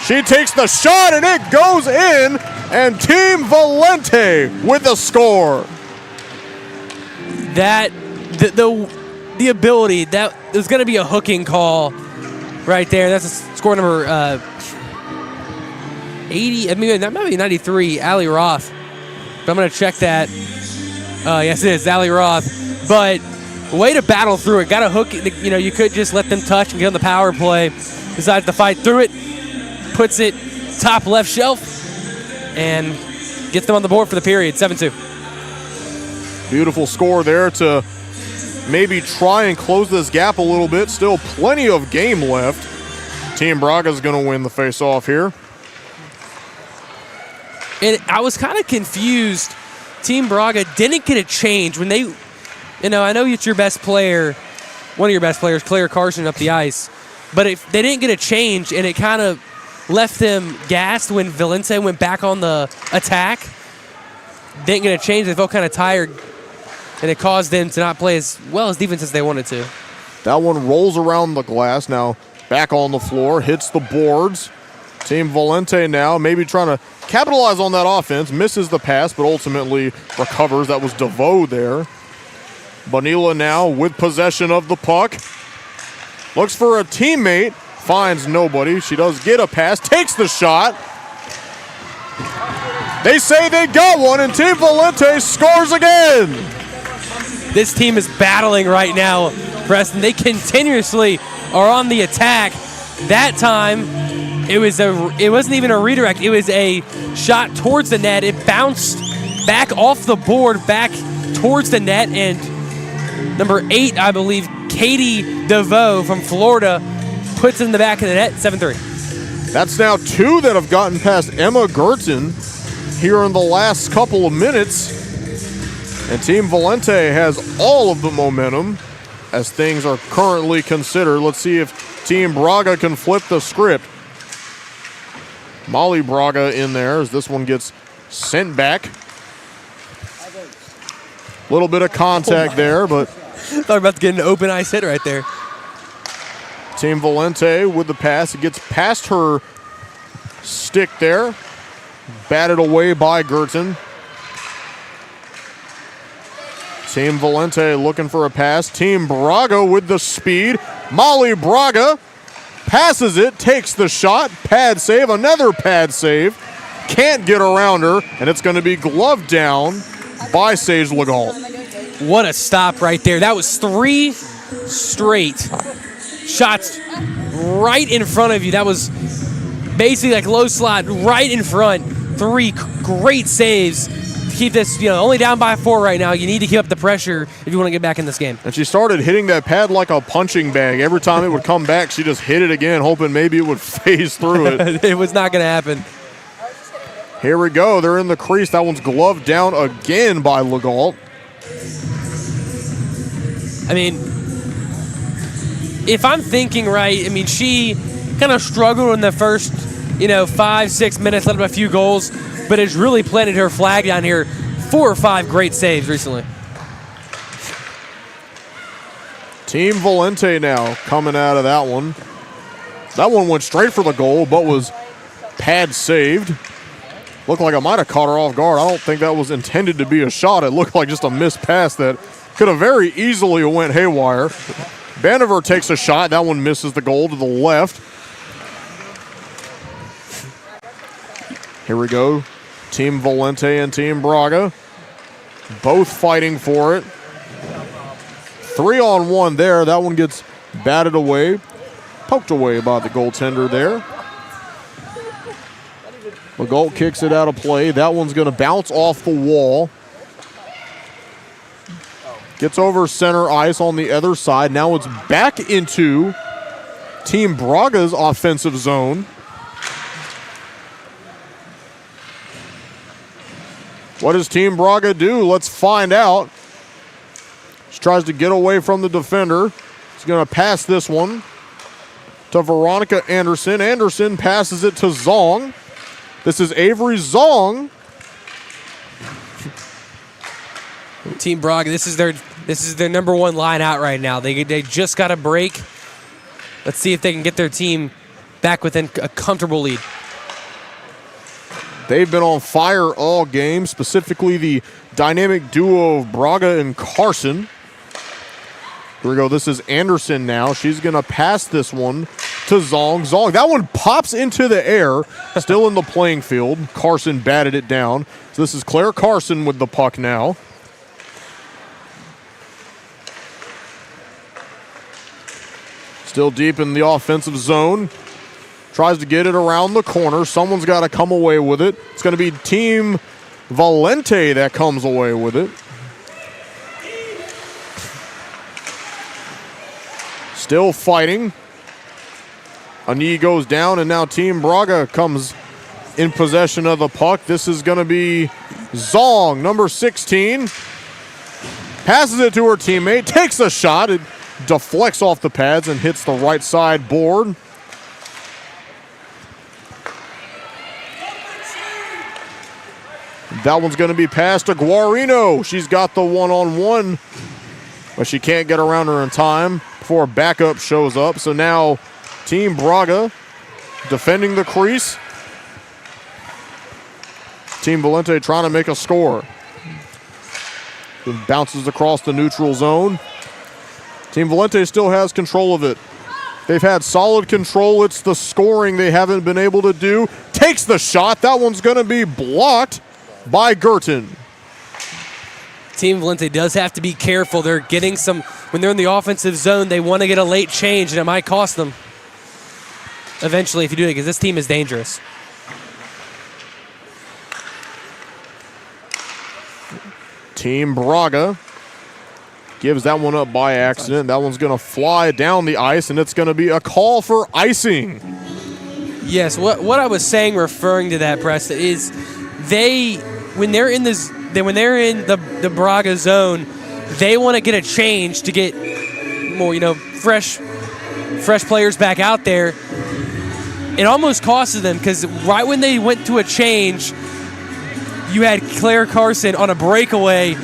She takes the shot and it goes in. And Team Valente with the score. That the ability, that there's going to be a hooking call right there. That's a score number 80. I mean, that might be 93. Allie Roth. But I'm going to check that. Yes, it is Allie Roth. But way to battle through it. Got a hook. You know, you could just let them touch and get on the power play. Decides to fight through it. Puts it top left shelf and gets them on the board for the period. 7-2. Beautiful score there to maybe try and close this gap a little bit. Still plenty of game left. Team Braga is going to win the face-off here. And I was kind of confused. Team Braga didn't get a change when they, you know, I know it's your best player, one of your best players, Claire Carson, up the ice. But if they didn't get a change, and it kind of left them gassed when Valente went back on the attack. Didn't get a change. They felt kind of tired, and it caused them to not play as well as defense as they wanted to. That one rolls around the glass. Now back on the floor, hits the boards. Team Valente now maybe trying to capitalize on that offense. Misses the pass, but ultimately recovers. That was DeVoe there. Bonilla now with possession of the puck. Looks for a teammate. Finds nobody. She does get a pass. Takes the shot. They say they got one, and Team Valente scores again. This team is battling right now, Preston. They continuously are on the attack. That time, it wasn't even a redirect. It was a shot towards the net. It bounced back off the board, back towards the net, and number 8, I believe, Katie DeVoe from Florida, puts it in the back of the net. 7-3. That's now 2 that have gotten past Emma Gertzen here in the last couple of minutes. And Team Valente has all of the momentum as things are currently considered. Let's see if Team Braga can flip the script. Molly Braga in there as this one gets sent back. A little bit of contact there, but thought we were about to get an open ice hit right there. Team Valente with the pass. It gets past her stick there. Batted away by Gertzen. Team Valente looking for a pass. Team Braga with the speed. Molly Braga passes it, takes the shot. Pad save, another pad save. Can't get around her, and it's going to be gloved down by Sage Legault. What a stop right there. That was 3 straight shots right in front of you. That was basically like low slot right in front. 3 great saves to keep this, only down by 4 right now. You need to keep up the pressure if you want to get back in this game. And she started hitting that pad like a punching bag. Every time it would come back, she just hit it again, hoping maybe it would phase through it. It was not going to happen. Here we go. They're in the crease. That one's gloved down again by Legault. I mean, if I'm thinking right, she kind of struggled in the first, 5-6 minutes, let up a few goals, but has really planted her flag down here. 4 or 5 great saves recently. Team Valente now coming out of that one. That one went straight for the goal, but was pad saved. Looked like I might have caught her off guard. I don't think that was intended to be a shot. It looked like just a missed pass that could have very easily went haywire. Banniver takes a shot. That one misses the goal to the left. Here we go. Team Valente and Team Braga Both fighting for it. 3-on-1 there. That one gets batted away. Poked away by the goaltender there. McGolt kicks it out of play. That one's going to bounce off the wall. Gets over center ice on the other side. Now it's back into Team Braga's offensive zone. What does Team Braga do? Let's find out. She tries to get away from the defender. She's going to pass this one to Veronica Anderson. Anderson passes it to Zong. This is Avery Zong. Team Braga, this is their number one line out right now. They just got a break. Let's see if they can get their team back within a comfortable lead. They've been on fire all game, specifically the dynamic duo of Braga and Carson. Here we go. This is Anderson now. She's going to pass this one to Zong. Zong, that one pops into the air, still in the playing field. Carson batted it down. So this is Claire Carson with the puck now. Still deep in the offensive zone. Tries to get it around the corner. Someone's got to come away with it. It's going to be Team Valente that comes away with it. Still fighting. A knee goes down, and now Team Braga comes in possession of the puck. This is going to be Zong, number 16. Passes it to her teammate, takes a shot. It deflects off the pads and hits the right side board. That one's going to be passed to Guarino. She's got the one-on-one, but she can't get around her in time before backup shows up. So now Team Braga defending the crease. Team Valente trying to make a score. It bounces across the neutral zone. Team Valente still has control of it. They've had solid control. It's the scoring they haven't been able to do. Takes the shot. That one's going to be blocked by Gerton. Team Valente does have to be careful. They're getting some, when they're in the offensive zone, they want to get a late change, and it might cost them eventually if you do it, because this team is dangerous. Team Braga gives that one up by accident. That one's going to fly down the ice, and it's going to be a call for icing. Yes, what I was saying, referring to that, Preston, is when they're in the Braga zone, they want to get a change to get more, fresh players back out there. It almost costs them, because right when they went to a change, you had Claire Carson on a breakaway,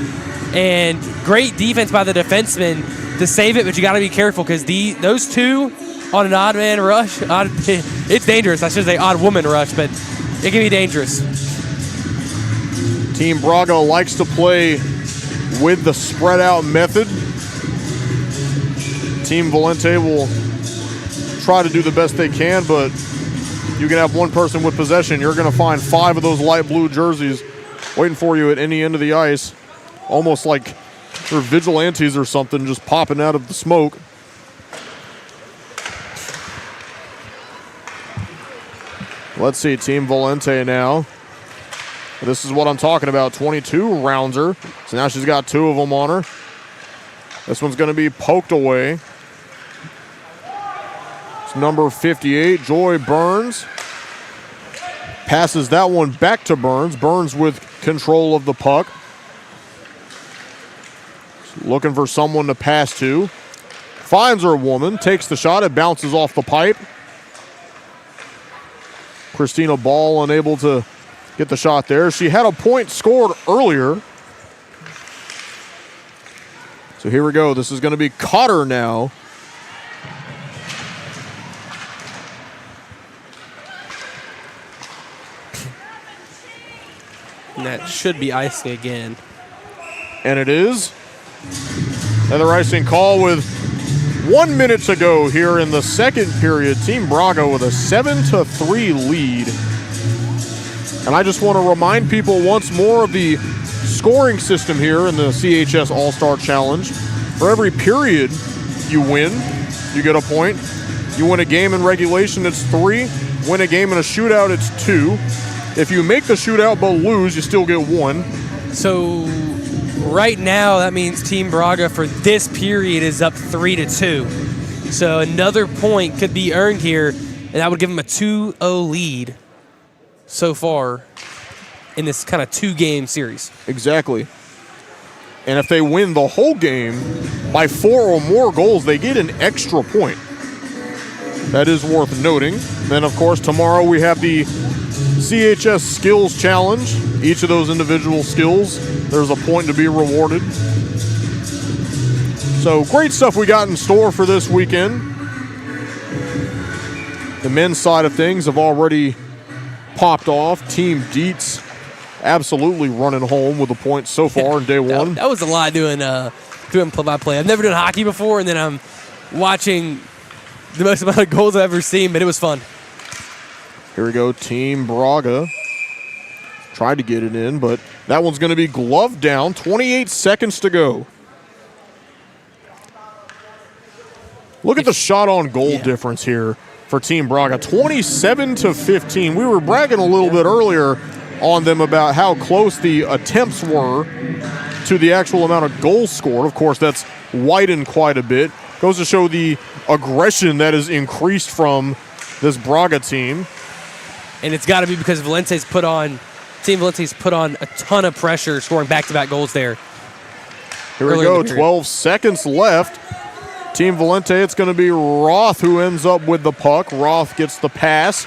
and great defense by the defenseman to save it, but you got to be careful, because those two on an odd man rush, it's dangerous. I should say odd woman rush, but it can be dangerous. Team Braga likes to play with the spread out method. Team Valente will try to do the best they can, but you can have one person with possession. You're going to find 5 of those light blue jerseys waiting for you at any end of the ice, almost like they're vigilantes or something, just popping out of the smoke. Let's see, Team Valente now. This is what I'm talking about, 22 rounds-er. So now she's got 2 of them on her. This one's going to be poked away. It's number 58, Joy Burns. Passes that one back to Burns. Burns with control of the puck. Looking for someone to pass to. Finds her woman, takes the shot. It bounces off the pipe. Christina Ball unable to get the shot there. She had a point scored earlier. So here we go. This is going to be Cotter now. And that should be icing again. And it is. Another icing call with 1 minute to go here in the second period. Team Braga with a 7-3 lead. And I just want to remind people once more of the scoring system here in the CHS All-Star Challenge. For every period you win, you get a point. You win a game in regulation, it's 3. Win a game in a shootout, it's 2. If you make the shootout but lose, you still get 1. So right now, that means Team Braga for this period is up 3-2. So another point could be earned here, and that would give them a 2-0 lead so far in this kind of 2-game series. Exactly. And if they win the whole game by 4 or more goals, they get an extra point. That is worth noting. Then, of course, tomorrow we have the CHS Skills Challenge. Each of those individual skills, there's a point to be rewarded. So great stuff we got in store for this weekend. The men's side of things have already popped off. Team Dietz absolutely running home with a point so far in day one. That was a lot doing play-by-play. I've never done hockey before, and then I'm watching the most amount of goals I've ever seen, but it was fun. Here we go, Team Braga. Tried to get it in, but that one's going to be gloved down. 28 seconds to go. Look at the shot on goal difference here for Team Braga. 27-15. We were bragging a little bit earlier on them about how close the attempts were to the actual amount of goals scored. Of course, that's widened quite a bit. Goes to show the aggression that has increased from this Braga team. And it's got to be because Team Valente's put on a ton of pressure scoring back-to-back goals there. Here we go, 12 seconds left. Team Valente, it's going to be Roth who ends up with the puck. Roth gets the pass.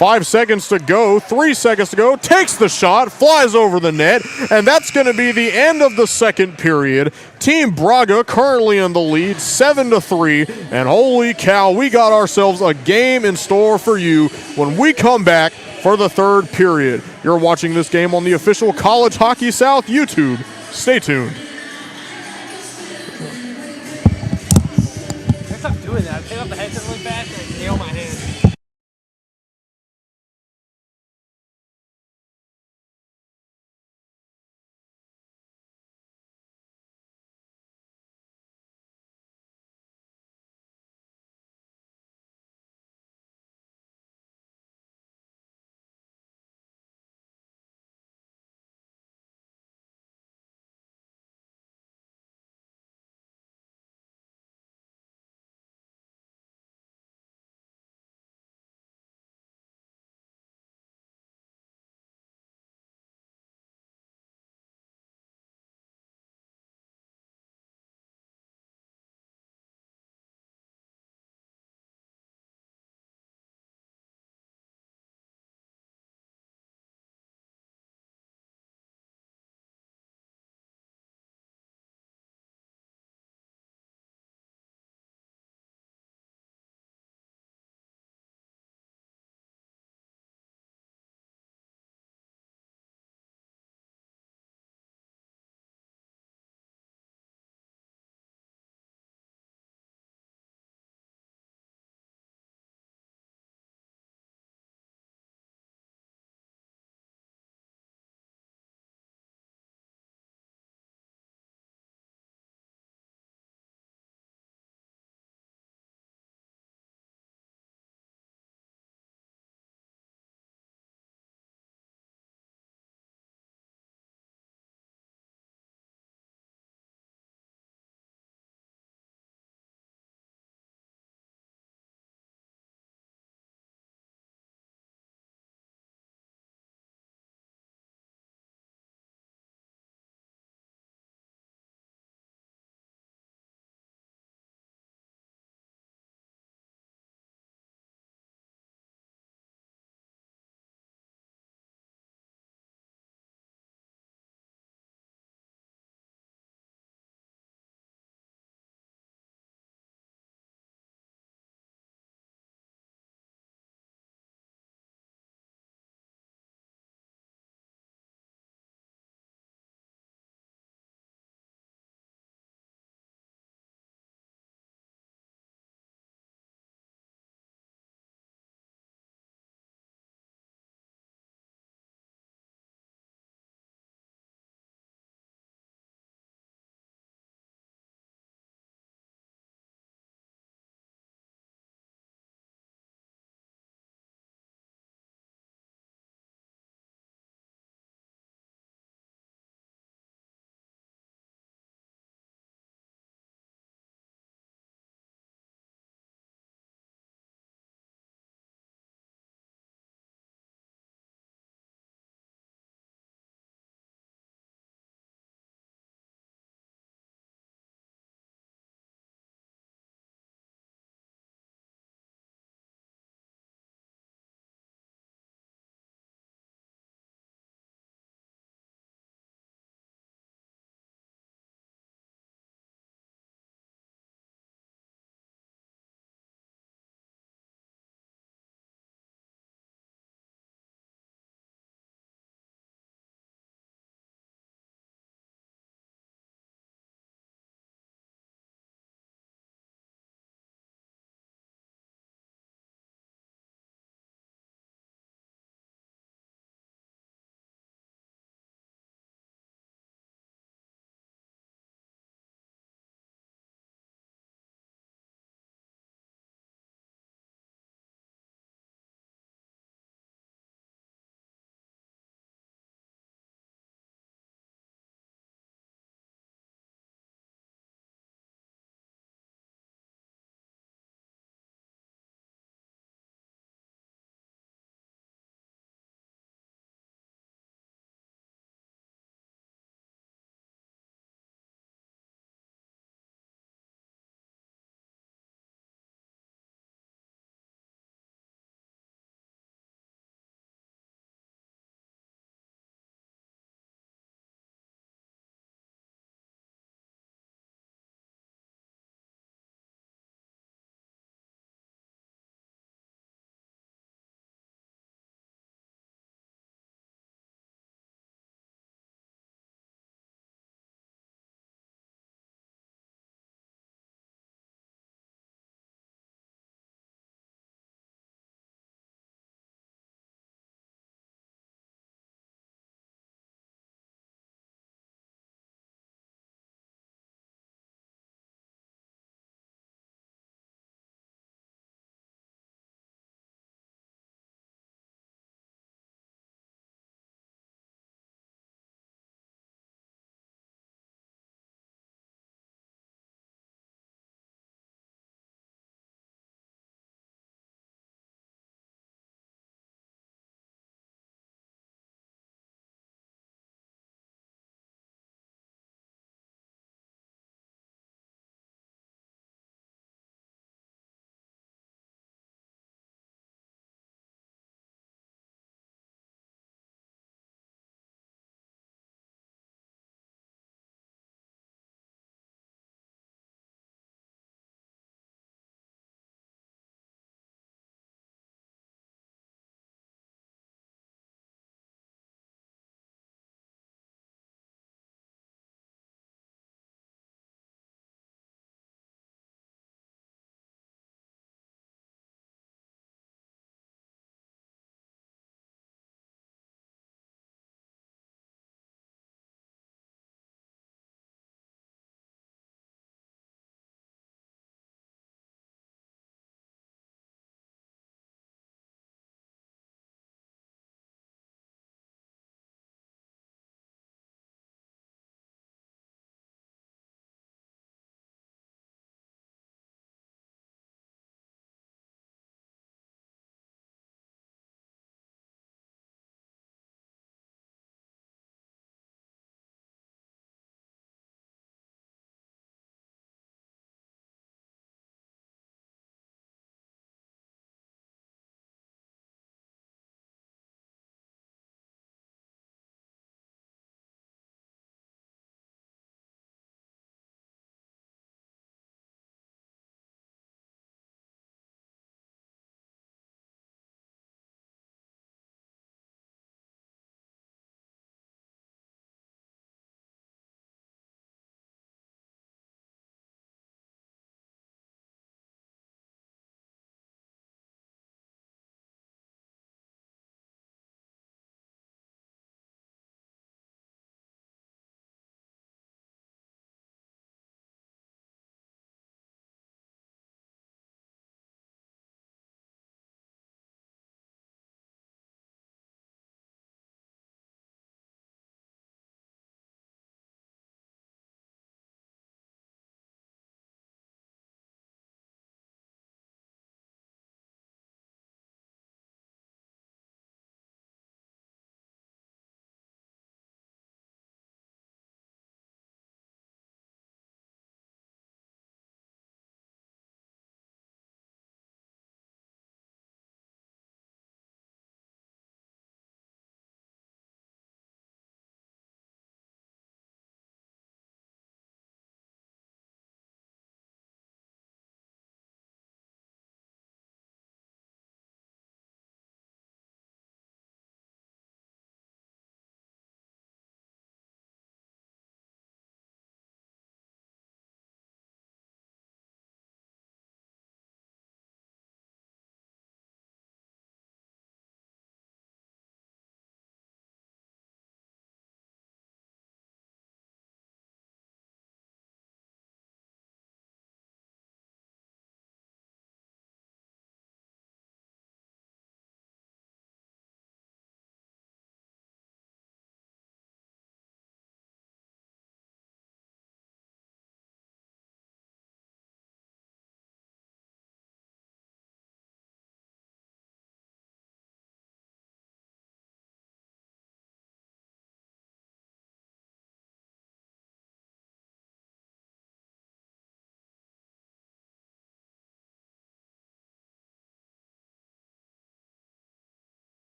5 seconds to go, 3 seconds to go, takes the shot, flies over the net, and that's going to be the end of the second period. Team Braga currently in the lead, 7-3, and holy cow, we got ourselves a game in store for you when we come back for the third period. You're watching this game on the official College Hockey South YouTube. Stay tuned. Stop doing that. I take off the headset really fast and I nail my hand.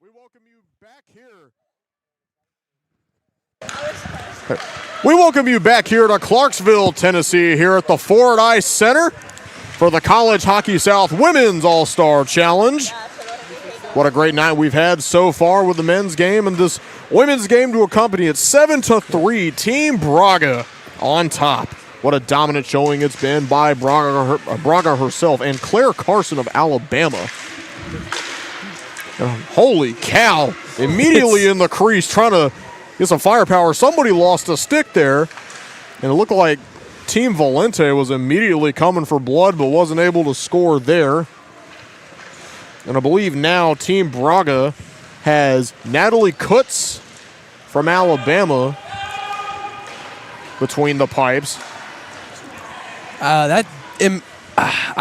We welcome you back here. We welcome you back here to Clarksville, Tennessee, here at the Ford Ice Center for the College Hockey South Women's All-Star Challenge. What a great night we've had so far with the men's game and this women's game to accompany it. 7-3, Team Braga on top. What a dominant showing it's been by Braga herself and Claire Carson of Alabama. Holy cow. Immediately in the crease trying to get some firepower. Somebody lost a stick there, and it looked like Team Valente was immediately coming for blood but wasn't able to score there. And I believe now Team Braga has Natalie Kutz from Alabama between the pipes. I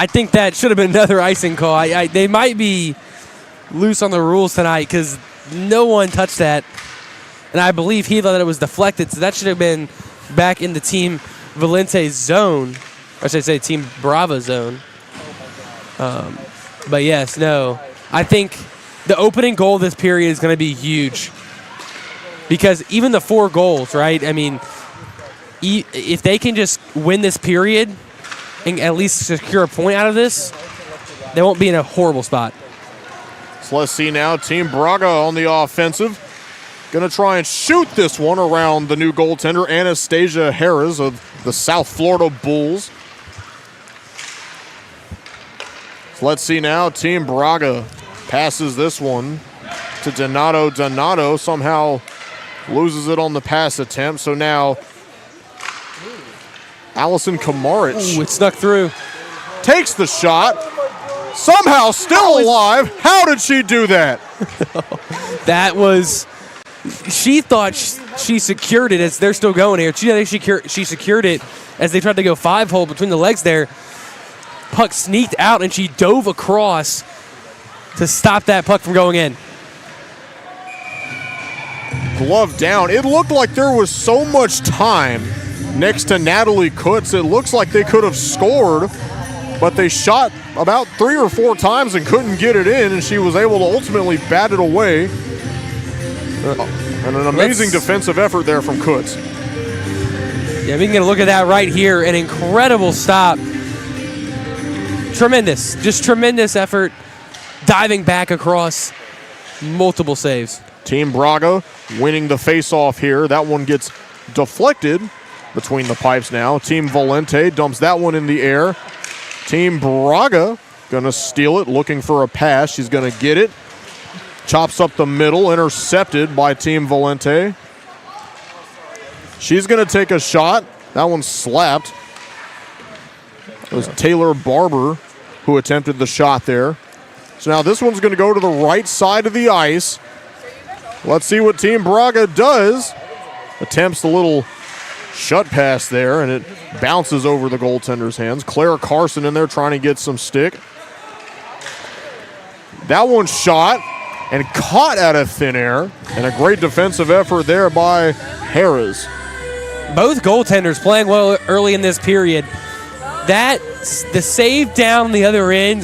think that should have been another icing call. They might be loose on the rules tonight because no one touched that. And I believe he thought that it was deflected, so that should have been back in the Team Valente's zone. Or should I say Team Brava zone. But yes, no. I think the opening goal of this period is going to be huge. Because even the 4 goals, right? I mean, if they can just win this period and at least secure a point out of this, they won't be in a horrible spot. So let's see now, Team Braga on the offensive. Going to try and shoot this one around the new goaltender, Anastasia Harris of the South Florida Bulls. So let's see now, Team Braga passes this one to Donato. Donato somehow loses it on the pass attempt. So now Allison Kamaric. Ooh, it snuck through. Takes the shot. Somehow still alive. How did she do that? That was... She thought she secured it as they're still going here. She secured it as they tried to go 5-hole between the legs there. Puck sneaked out, and she dove across to stop that puck from going in. Glove down. It looked like there was so much time next to Natalie Kutz. It looks like they could have scored, but they shot about 3 or 4 times and couldn't get it in, and she was able to ultimately bat it away. And an amazing defensive effort there from Kutz. Yeah, we can get a look at that right here. An incredible stop. Tremendous. Just tremendous effort. Diving back across multiple saves. Team Braga winning the face-off here. That one gets deflected between the pipes now. Team Valente dumps that one in the air. Team Braga going to steal it, looking for a pass. She's going to get it. Chops up the middle, intercepted by Team Valente. She's going to take a shot. That one slapped. It was Taylor Barber who attempted the shot there. So now this one's going to go to the right side of the ice. Let's see what Team Braga does. Attempts the little shut pass there, and it bounces over the goaltender's hands. Claire Carson in there trying to get some stick. That one shot and caught out of thin air, and a great defensive effort there by Harris. Both goaltenders playing well early in this period. The save down the other end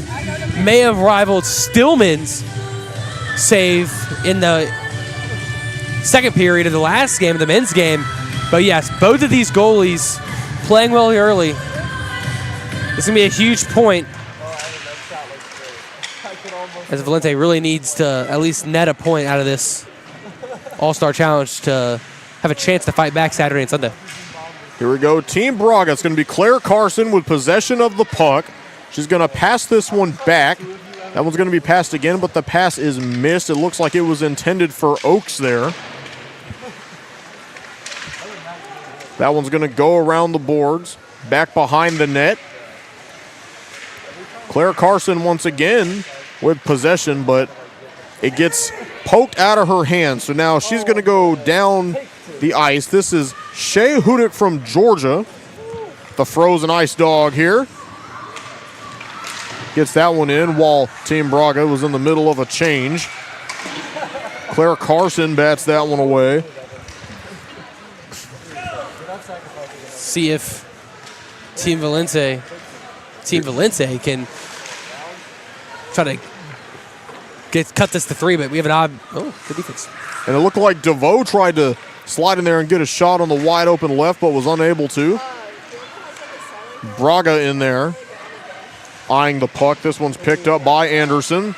may have rivaled Stillman's save in the second period of the last game, of the men's game. But yes, both of these goalies playing well early. This is going to be a huge point, as Valente really needs to at least net a point out of this All-Star Challenge to have a chance to fight back Saturday and Sunday. Here we go, Team Braga. It's going to be Claire Carson with possession of the puck. She's going to pass this one back. That one's going to be passed again, but the pass is missed. It looks like it was intended for Oaks there. That one's going to go around the boards, back behind the net. Claire Carson once again with possession, but it gets poked out of her hand. So now she's going to go down the ice. This is Shea Hudick from Georgia, the frozen ice dog here. Gets that one in while Team Braga was in the middle of a change. Claire Carson bats that one away. See if Team Valente can try to cut this to 3, but we have an odd. Oh, good defense. And it looked like DeVoe tried to slide in there and get a shot on the wide open left, but was unable to. Braga in there, eyeing the puck. This one's picked up by Anderson.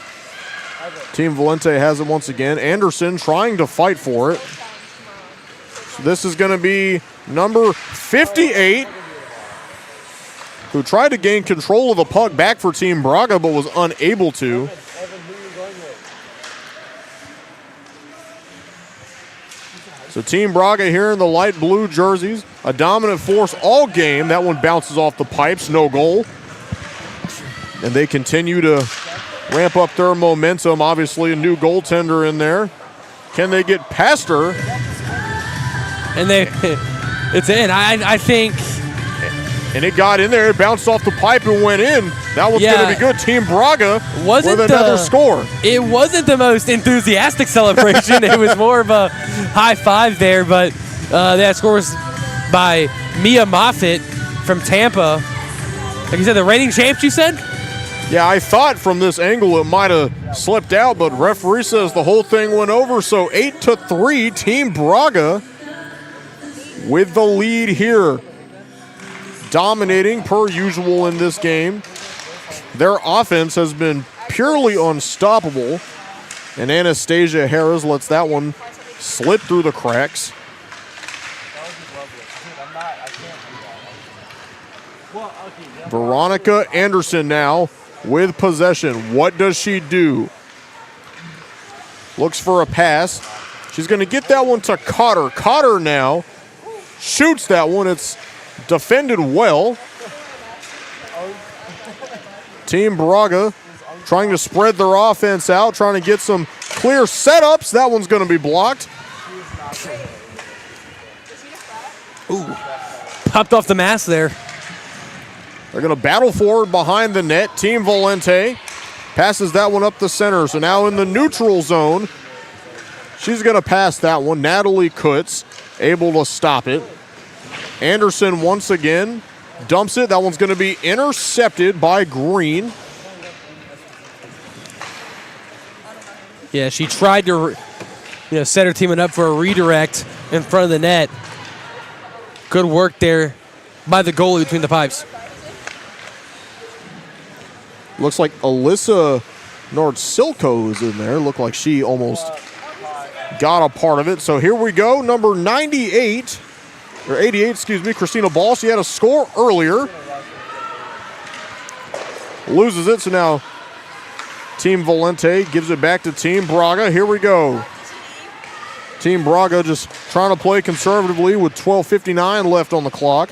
Team Valente has it once again. Anderson trying to fight for it. So this is going to be number 58, who tried to gain control of the puck back for Team Braga, but was unable to. So Team Braga here in the light blue jerseys, a dominant force all game. That one bounces off the pipes, no goal. And they continue to ramp up their momentum. Obviously a new goaltender in there. Can they get past her? And it's in. I think. And it got in there, it bounced off the pipe and went in. That one's going to be good. Team Braga with another score. It wasn't the most enthusiastic celebration. It was more of a high five there, but that score was by Mia Moffitt from Tampa. Like you said, the reigning champs, you said? Yeah, I thought from this angle it might have slipped out, but referee says the whole thing went over. So 8-3, Team Braga with the lead here. Dominating per usual in this game. Their offense has been purely unstoppable. And Anastasia Harris lets that one slip through the cracks. Veronica Anderson now with possession. What does she do? Looks for a pass. She's going to get that one to Cotter. Cotter now shoots that one. It's defended well. Team Braga trying to spread their offense out, trying to get some clear setups. That one's going to be blocked. Ooh, popped off the mask there. They're going to battle forward behind the net. Team Valente passes that one up the center. So now in the neutral zone, she's going to pass that one. Natalie Kutz able to stop it. Anderson once again dumps it. That one's going to be intercepted by Green. Yeah, she tried to set her team up for a redirect in front of the net. Good work there by the goalie between the pipes. Looks like Alyssa Nordsilko is in there. Looked like she almost got a part of it. So here we go. Number 98. Or 88, excuse me, Christina Ball. She had a score earlier. Loses it, so now Team Valente gives it back to Team Braga. Here we go. Team Braga just trying to play conservatively with 12:59 left on the clock.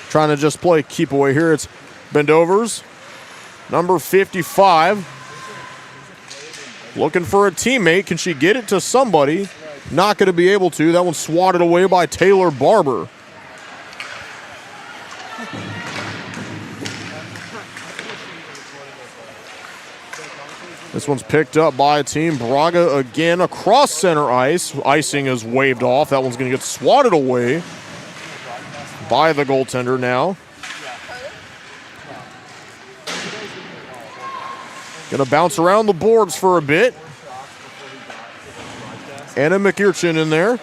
Trying to just play keep away here. It's Bendovers, number 55. Looking for a teammate. Can she get it to somebody? Not going to be able to. That one's swatted away by Taylor Barber. This one's picked up by Team Braga again across center ice. Icing is waved off. That one's going to get swatted away by the goaltender now. Going to bounce around the boards for a bit. Anna McEarchin in there.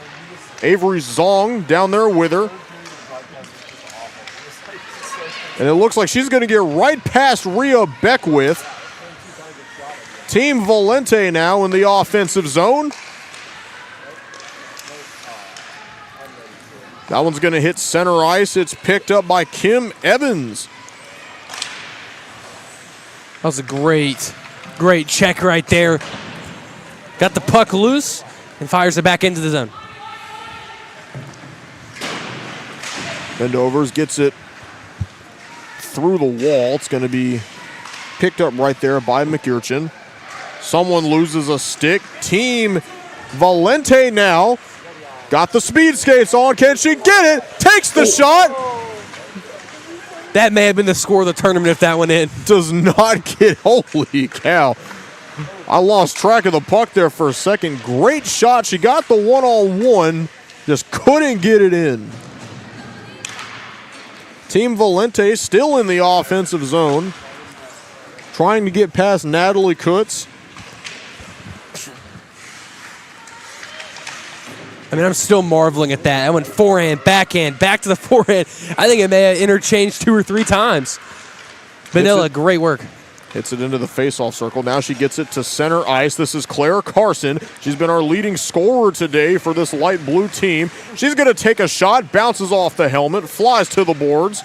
Avery Zong down there with her. And it looks like she's going to get right past Rhea Beckwith. Team Valente now in the offensive zone. That one's going to hit center ice. It's picked up by Kim Evans. That was a great check right there. Got the puck loose and fires it back into the zone. Bendovers gets it through the wall. It's going to be picked up right there by McEarchin. Someone loses a stick. Team Valente now got the speed skates on. Can she get it? Takes the shot. That may have been the score of the tournament if that went in. Does not get, holy cow. I lost track of the puck there for a second. Great shot. She got the one-on-one. Just couldn't get it in. Team Valente still in the offensive zone. trying to get past Natalie Kutz. I mean, I'm still marveling at that. I went forehand, backhand, back to the forehand. I think it may have interchanged 2 or 3 times. Vanilla, great work. Hits it into the face-off circle. Now she gets it to center ice. This is Claire Carson. She's been our leading scorer today for this light blue team. She's going to take a shot, bounces off the helmet, flies to the boards.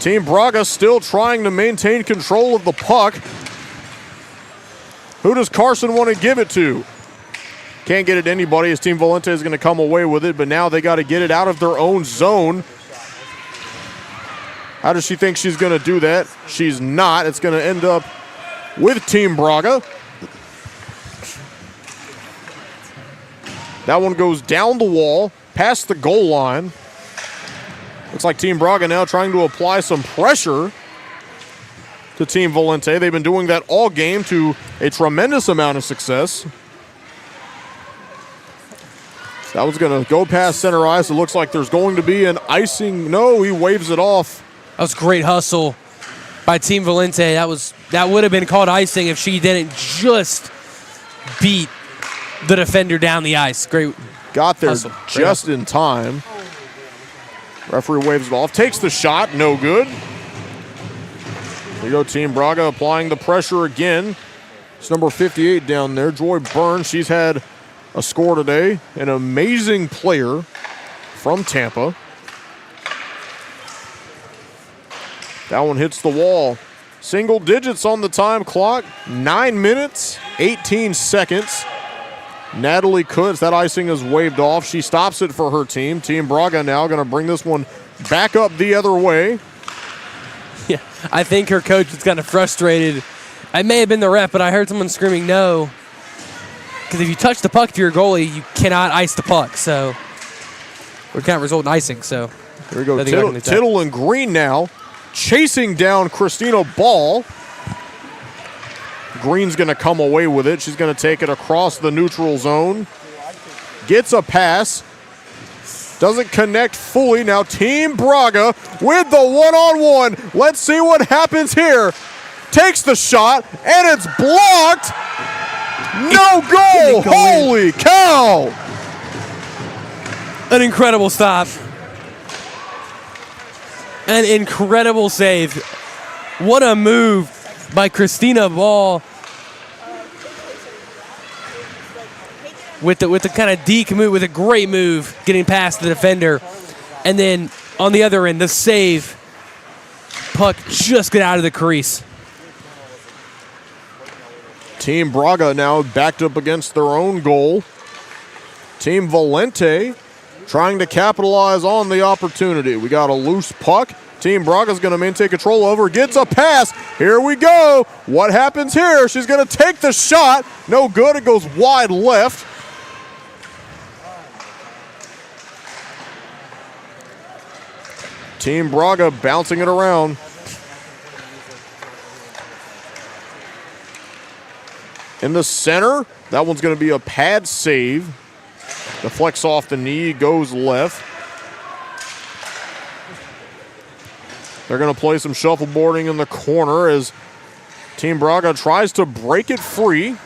Team Braga still trying to maintain control of the puck. Who does Carson want to give it to? Can't get it to anybody as Team Valente is going to come away with it, but now they got to get it out of their own zone. How does she think she's going to do that? She's not. It's going to end up with Team Braga. That one goes down the wall, past the goal line. Looks like Team Braga now trying to apply some pressure to Team Valente. They've been doing that all game to a tremendous amount of success. That one's going to go past center ice. It looks like there's going to be an icing. No, he waves it off. That was great hustle by Team Valente. That would have been called icing if she didn't just beat the defender down the ice. Great. Got there hustle. just in time. Referee waves it off. Takes the shot. No good. There you go, Team Braga applying the pressure again. It's number 58 down there, Joy Burns. She's had a score today. An amazing player from Tampa. That one hits the wall. Single digits on the time clock. 9 minutes, 18 seconds. Natalie Kutz, that icing is waved off. She stops it for her team. Team Braga now going to bring this one back up the other way. Yeah, I think her coach was kind of frustrated. It may have been the ref, but I heard someone screaming no. Because if you touch the puck to your goalie, you cannot ice the puck. So it can't result in icing. So here we go. Tittle and Green now chasing down Christina Ball. Green's going to come away with it. She's going to take it across the neutral zone. Gets a pass. Doesn't connect fully. Now Team Braga with the one-on-one. Let's see what happens here. Takes the shot, and it's blocked. No goal. Holy cow. An incredible stop. An incredible save. What a move by Christina Ball. With the kind of deke move, with a great move, getting past the defender. And then on the other end, the save. Puck just get out of the crease. Team Braga now backed up against their own goal. Team Valente trying to capitalize on the opportunity. We got a loose puck. Team Braga's going to maintain control over. Gets a pass. Here we go. What happens here? She's going to take the shot. No good. It goes wide left. Team Braga bouncing it around. In the center, that one's going to be a pad save. Deflects off the knee, goes left. They're going to play some shuffleboarding in the corner as Team Braga tries to break it free.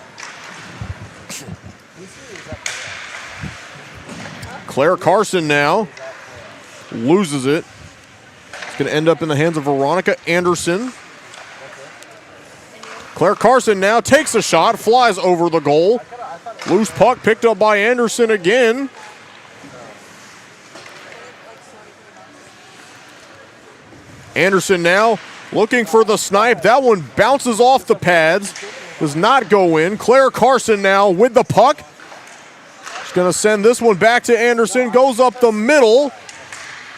Claire Carson now loses it. It's going to end up in the hands of Veronica Anderson. Claire Carson now takes a shot, flies over the goal. Loose puck picked up by Anderson again. Anderson now looking for the snipe. That one bounces off the pads. Does not go in. Claire Carson now with the puck. She's going to send this one back to Anderson. Goes up the middle.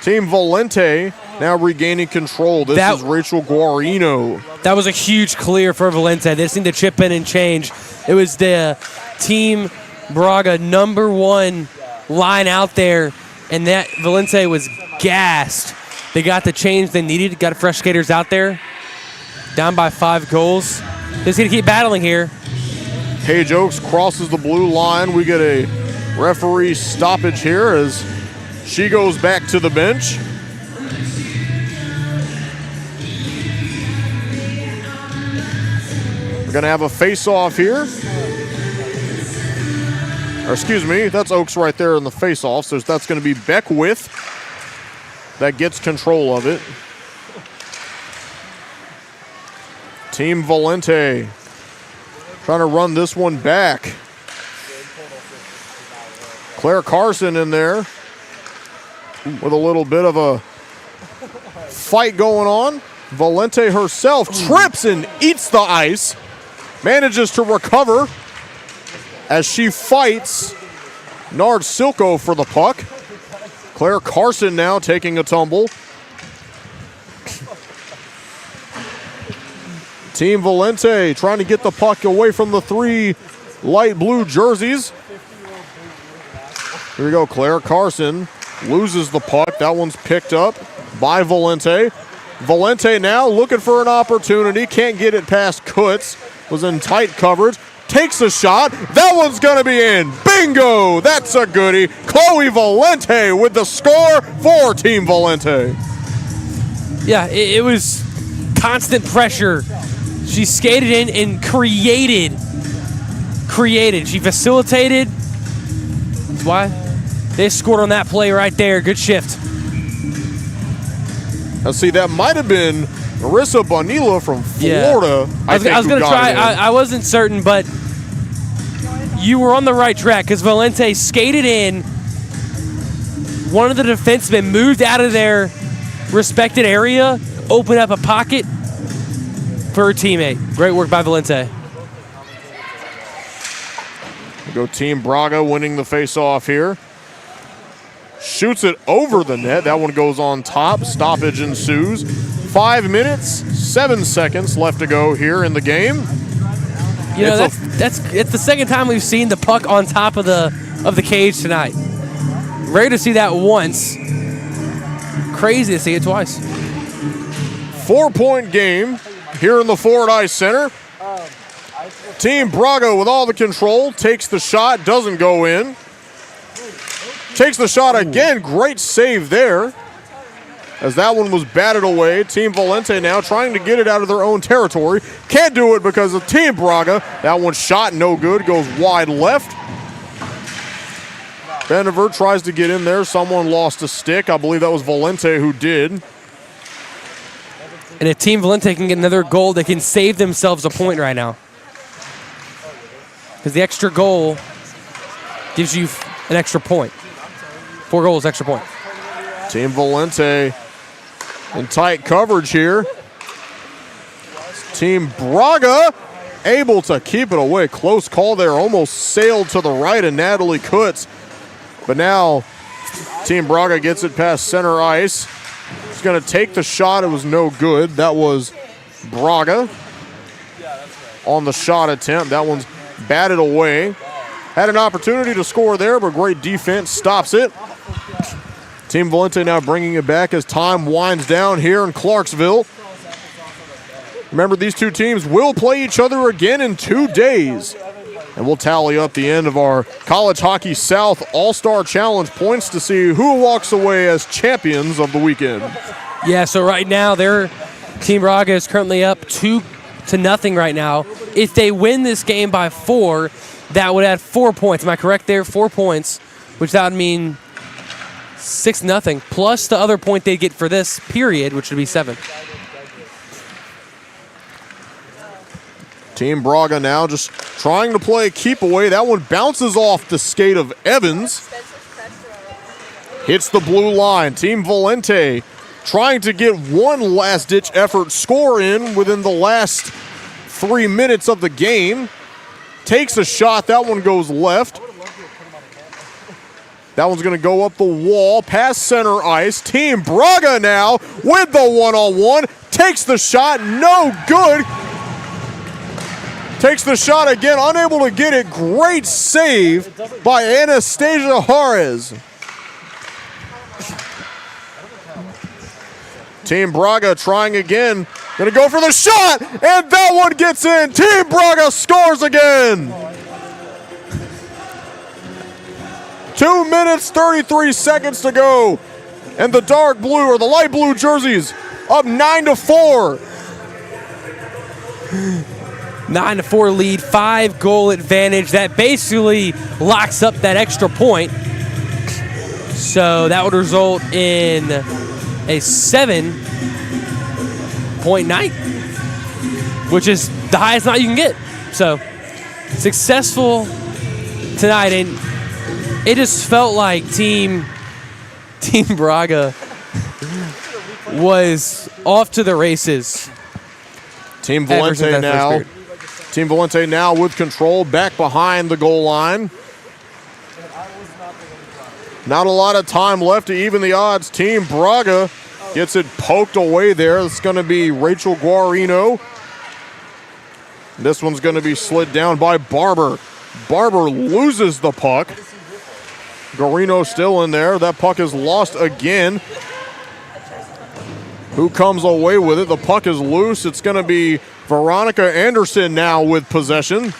Team Valente now regaining control. This is Rachel Guarino. That was a huge clear for Valente. They just need to chip in and change. It was the Team Braga #1 line out there, and that Valente was gassed. They got the change they needed. Got fresh skaters out there. Down by 5 goals. Just going to keep battling here. Paige Oaks crosses the blue line. We get a referee stoppage here as she goes back to the bench. We're going to have a face-off here. Or excuse me, that's Oaks right there in the face-off. So that's going to be Beckwith that gets control of it. Team Valente trying to run this one back. Claire Carson in there with a little bit of a fight going on. Valente herself trips and eats the ice. Manages to recover as she fights Nard Silko for the puck. Claire Carson now taking a tumble. Team Valente trying to get the puck away from the 3 light blue jerseys. Here we go, Claire Carson loses the puck. That one's picked up by Valente. Valente now looking for an opportunity. Can't get it past Kutz. Was in tight coverage. Takes a shot. That one's going to be in. Bingo! That's a goodie. Chloe Valente with the score for Team Valente. Yeah, it was constant pressure. She skated in and created. She facilitated. That's why they scored on that play right there. Good shift. Now, see, that might have been Marissa Bonilla from Florida. Yeah. I was going to try. I wasn't certain, but you were on the right track because Valente skated in. One of the defensemen moved out of their respected area, opened up a pocket for her teammate. Great work by Valente. We go Team Braga winning the face-off here. Shoots it over the net. That one goes on top. Stoppage ensues. 5 minutes, 7 seconds left to go here in the game. You know, it's the second time we've seen the puck on top of the cage tonight. Rare to see that once. Crazy to see it twice. 4-point game here in the Ford Ice Center. Team Braga with all the control. Takes the shot. Doesn't go in. Takes the shot again. Great save there as that one was batted away. Team Valente now trying to get it out of their own territory. Can't do it because of Team Braga. That one shot no good. Goes wide left. Vandiver tries to get in there. Someone lost a stick. I believe that was Valente who did. And if Team Valente can get another goal, they can save themselves a point right now. Because the extra goal gives you an extra point. 4 goals, extra point. Team Valente in tight coverage here. Team Braga able to keep it away. Close call there. Almost sailed to the right of Natalie Kutz. But now Team Braga gets it past center ice. She's going to take the shot. It was no good. That was Braga on the shot attempt. That one's batted away. Had an opportunity to score there, but great defense stops it. Team Valente now bringing it back as time winds down here in Clarksville. Remember, these two teams will play each other again in 2 days. And we'll tally up the end of our College Hockey South All-Star Challenge points to see who walks away as champions of the weekend. Yeah, so right now, their Team Braga is currently up 2-0 right now. If they win this game by 4, that would add 4 points. Am I correct there? 4 points, which that would mean 6-0, plus the other point they'd get for this period, which would be 7. Team Braga now just trying to play keep away. That one bounces off the skate of Evans. Hits the blue line. Team Valente trying to get one last-ditch effort score in within the last 3 minutes of the game. Takes a shot. That one goes left. That one's going to go up the wall, past center ice. Team Braga now with the one-on-one. Takes the shot. No good. Takes the shot again. Unable to get it. Great save by Anastasia Juarez. Team Braga trying again. Going to go for the shot. And that one gets in. Team Braga scores again. 2 minutes, 33 seconds to go. And the dark blue, or the light blue jerseys, up 9-4. 9-4 lead, 5-goal advantage. That basically locks up that extra point. So that would result in a 7-point night, which is the highest night you can get. So successful tonight, and it just felt like Team Braga was off to the races. Team Valente now with control back behind the goal line. Not a lot of time left to even the odds. Team Braga gets it poked away there. It's going to be Rachel Guarino. This one's going to be slid down by Barber. Barber loses the puck. Guarino still in there. That puck is lost again. Who comes away with it? The puck is loose. It's going to be Veronica Anderson now with possession.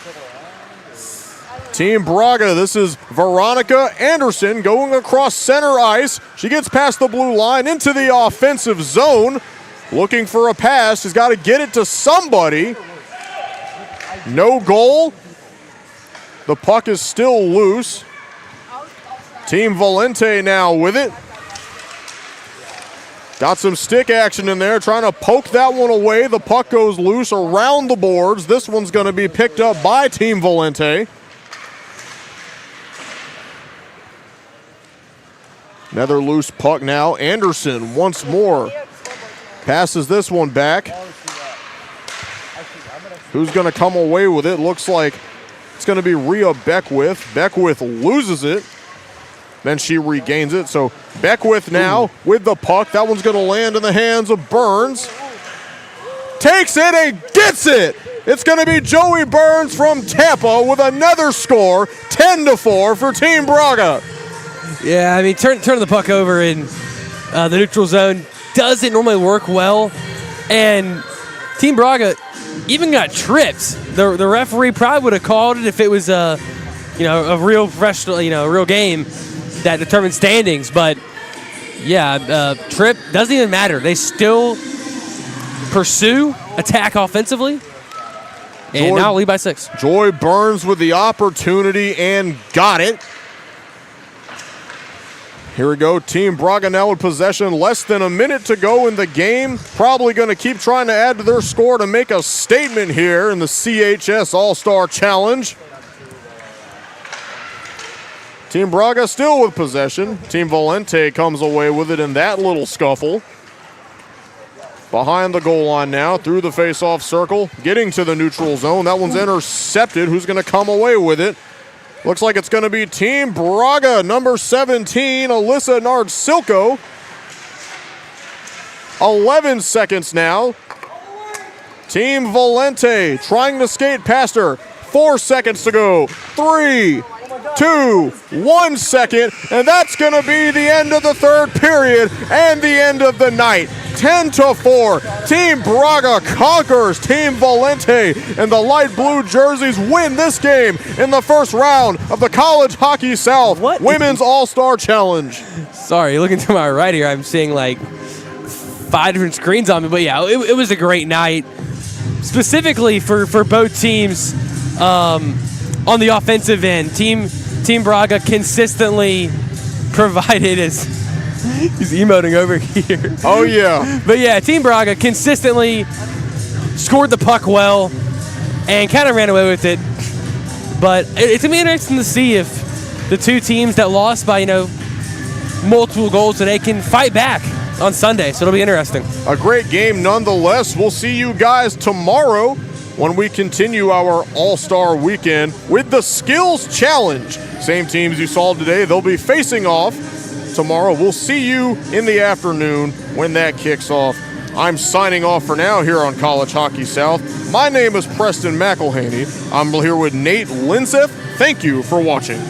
Team Braga, this is Veronica Anderson going across center ice. She gets past the blue line into the offensive zone. Looking for a pass. She's got to get it to somebody. No goal. The puck is still loose. Team Valente now with it. Got some stick action in there, trying to poke that one away. The puck goes loose around the boards. This one's going to be picked up by Team Valente. Another loose puck now. Anderson once more passes this one back. Who's going to come away with it? Looks like it's going to be Rhea Beckwith. Beckwith loses it. Then she regains it. So Beckwith now with the puck. That one's going to land in the hands of Burns. Takes it and gets it. It's going to be Joey Burns from Tampa with another score. 10-4 for Team Braga. Yeah, I mean, turning the puck over in the neutral zone doesn't normally work well. And Team Braga even got tripped. The referee probably would have called it if it was a real professional, a real game that determines standings. But yeah, trip doesn't even matter. They still pursue, attack offensively, and now lead by 6. Joy Burns with the opportunity and got it. Here we go. Team Braga now with possession. Less than a minute to go in the game. Probably going to keep trying to add to their score to make a statement here in the CHS All-Star Challenge. Team Braga still with possession. Team Valente comes away with it in that little scuffle. Behind the goal line now, through the face-off circle, getting to the neutral zone. That one's intercepted. Who's going to come away with it? Looks like it's going to be Team Braga, number 17, Alyssa Nard-Silko. 11 seconds now. Team Valente trying to skate past her. 4 seconds to go. 3, 2, 1 second, and that's going to be the end of the third period and the end of the night. 10-4. Team Braga conquers Team Valente, and the light blue jerseys win this game in the first round of the College Hockey South Women's All-Star Challenge. Sorry, looking to my right here, I'm seeing like 5 different screens on me, but yeah, it was a great night, specifically for both teams. On the offensive end, Team Braga consistently provided as he's emoting over here. Oh yeah. But yeah, Team Braga consistently scored the puck well and kind of ran away with it. But it's gonna be interesting to see if the two teams that lost by multiple goals today can fight back on Sunday. So it'll be interesting. A great game nonetheless. We'll see you guys tomorrow when we continue our All-Star Weekend with the Skills Challenge. Same teams you saw today, they'll be facing off tomorrow. We'll see you in the afternoon when that kicks off. I'm signing off for now here on College Hockey South. My name is Preston McElhaney. I'm here with Nate Linseth. Thank you for watching.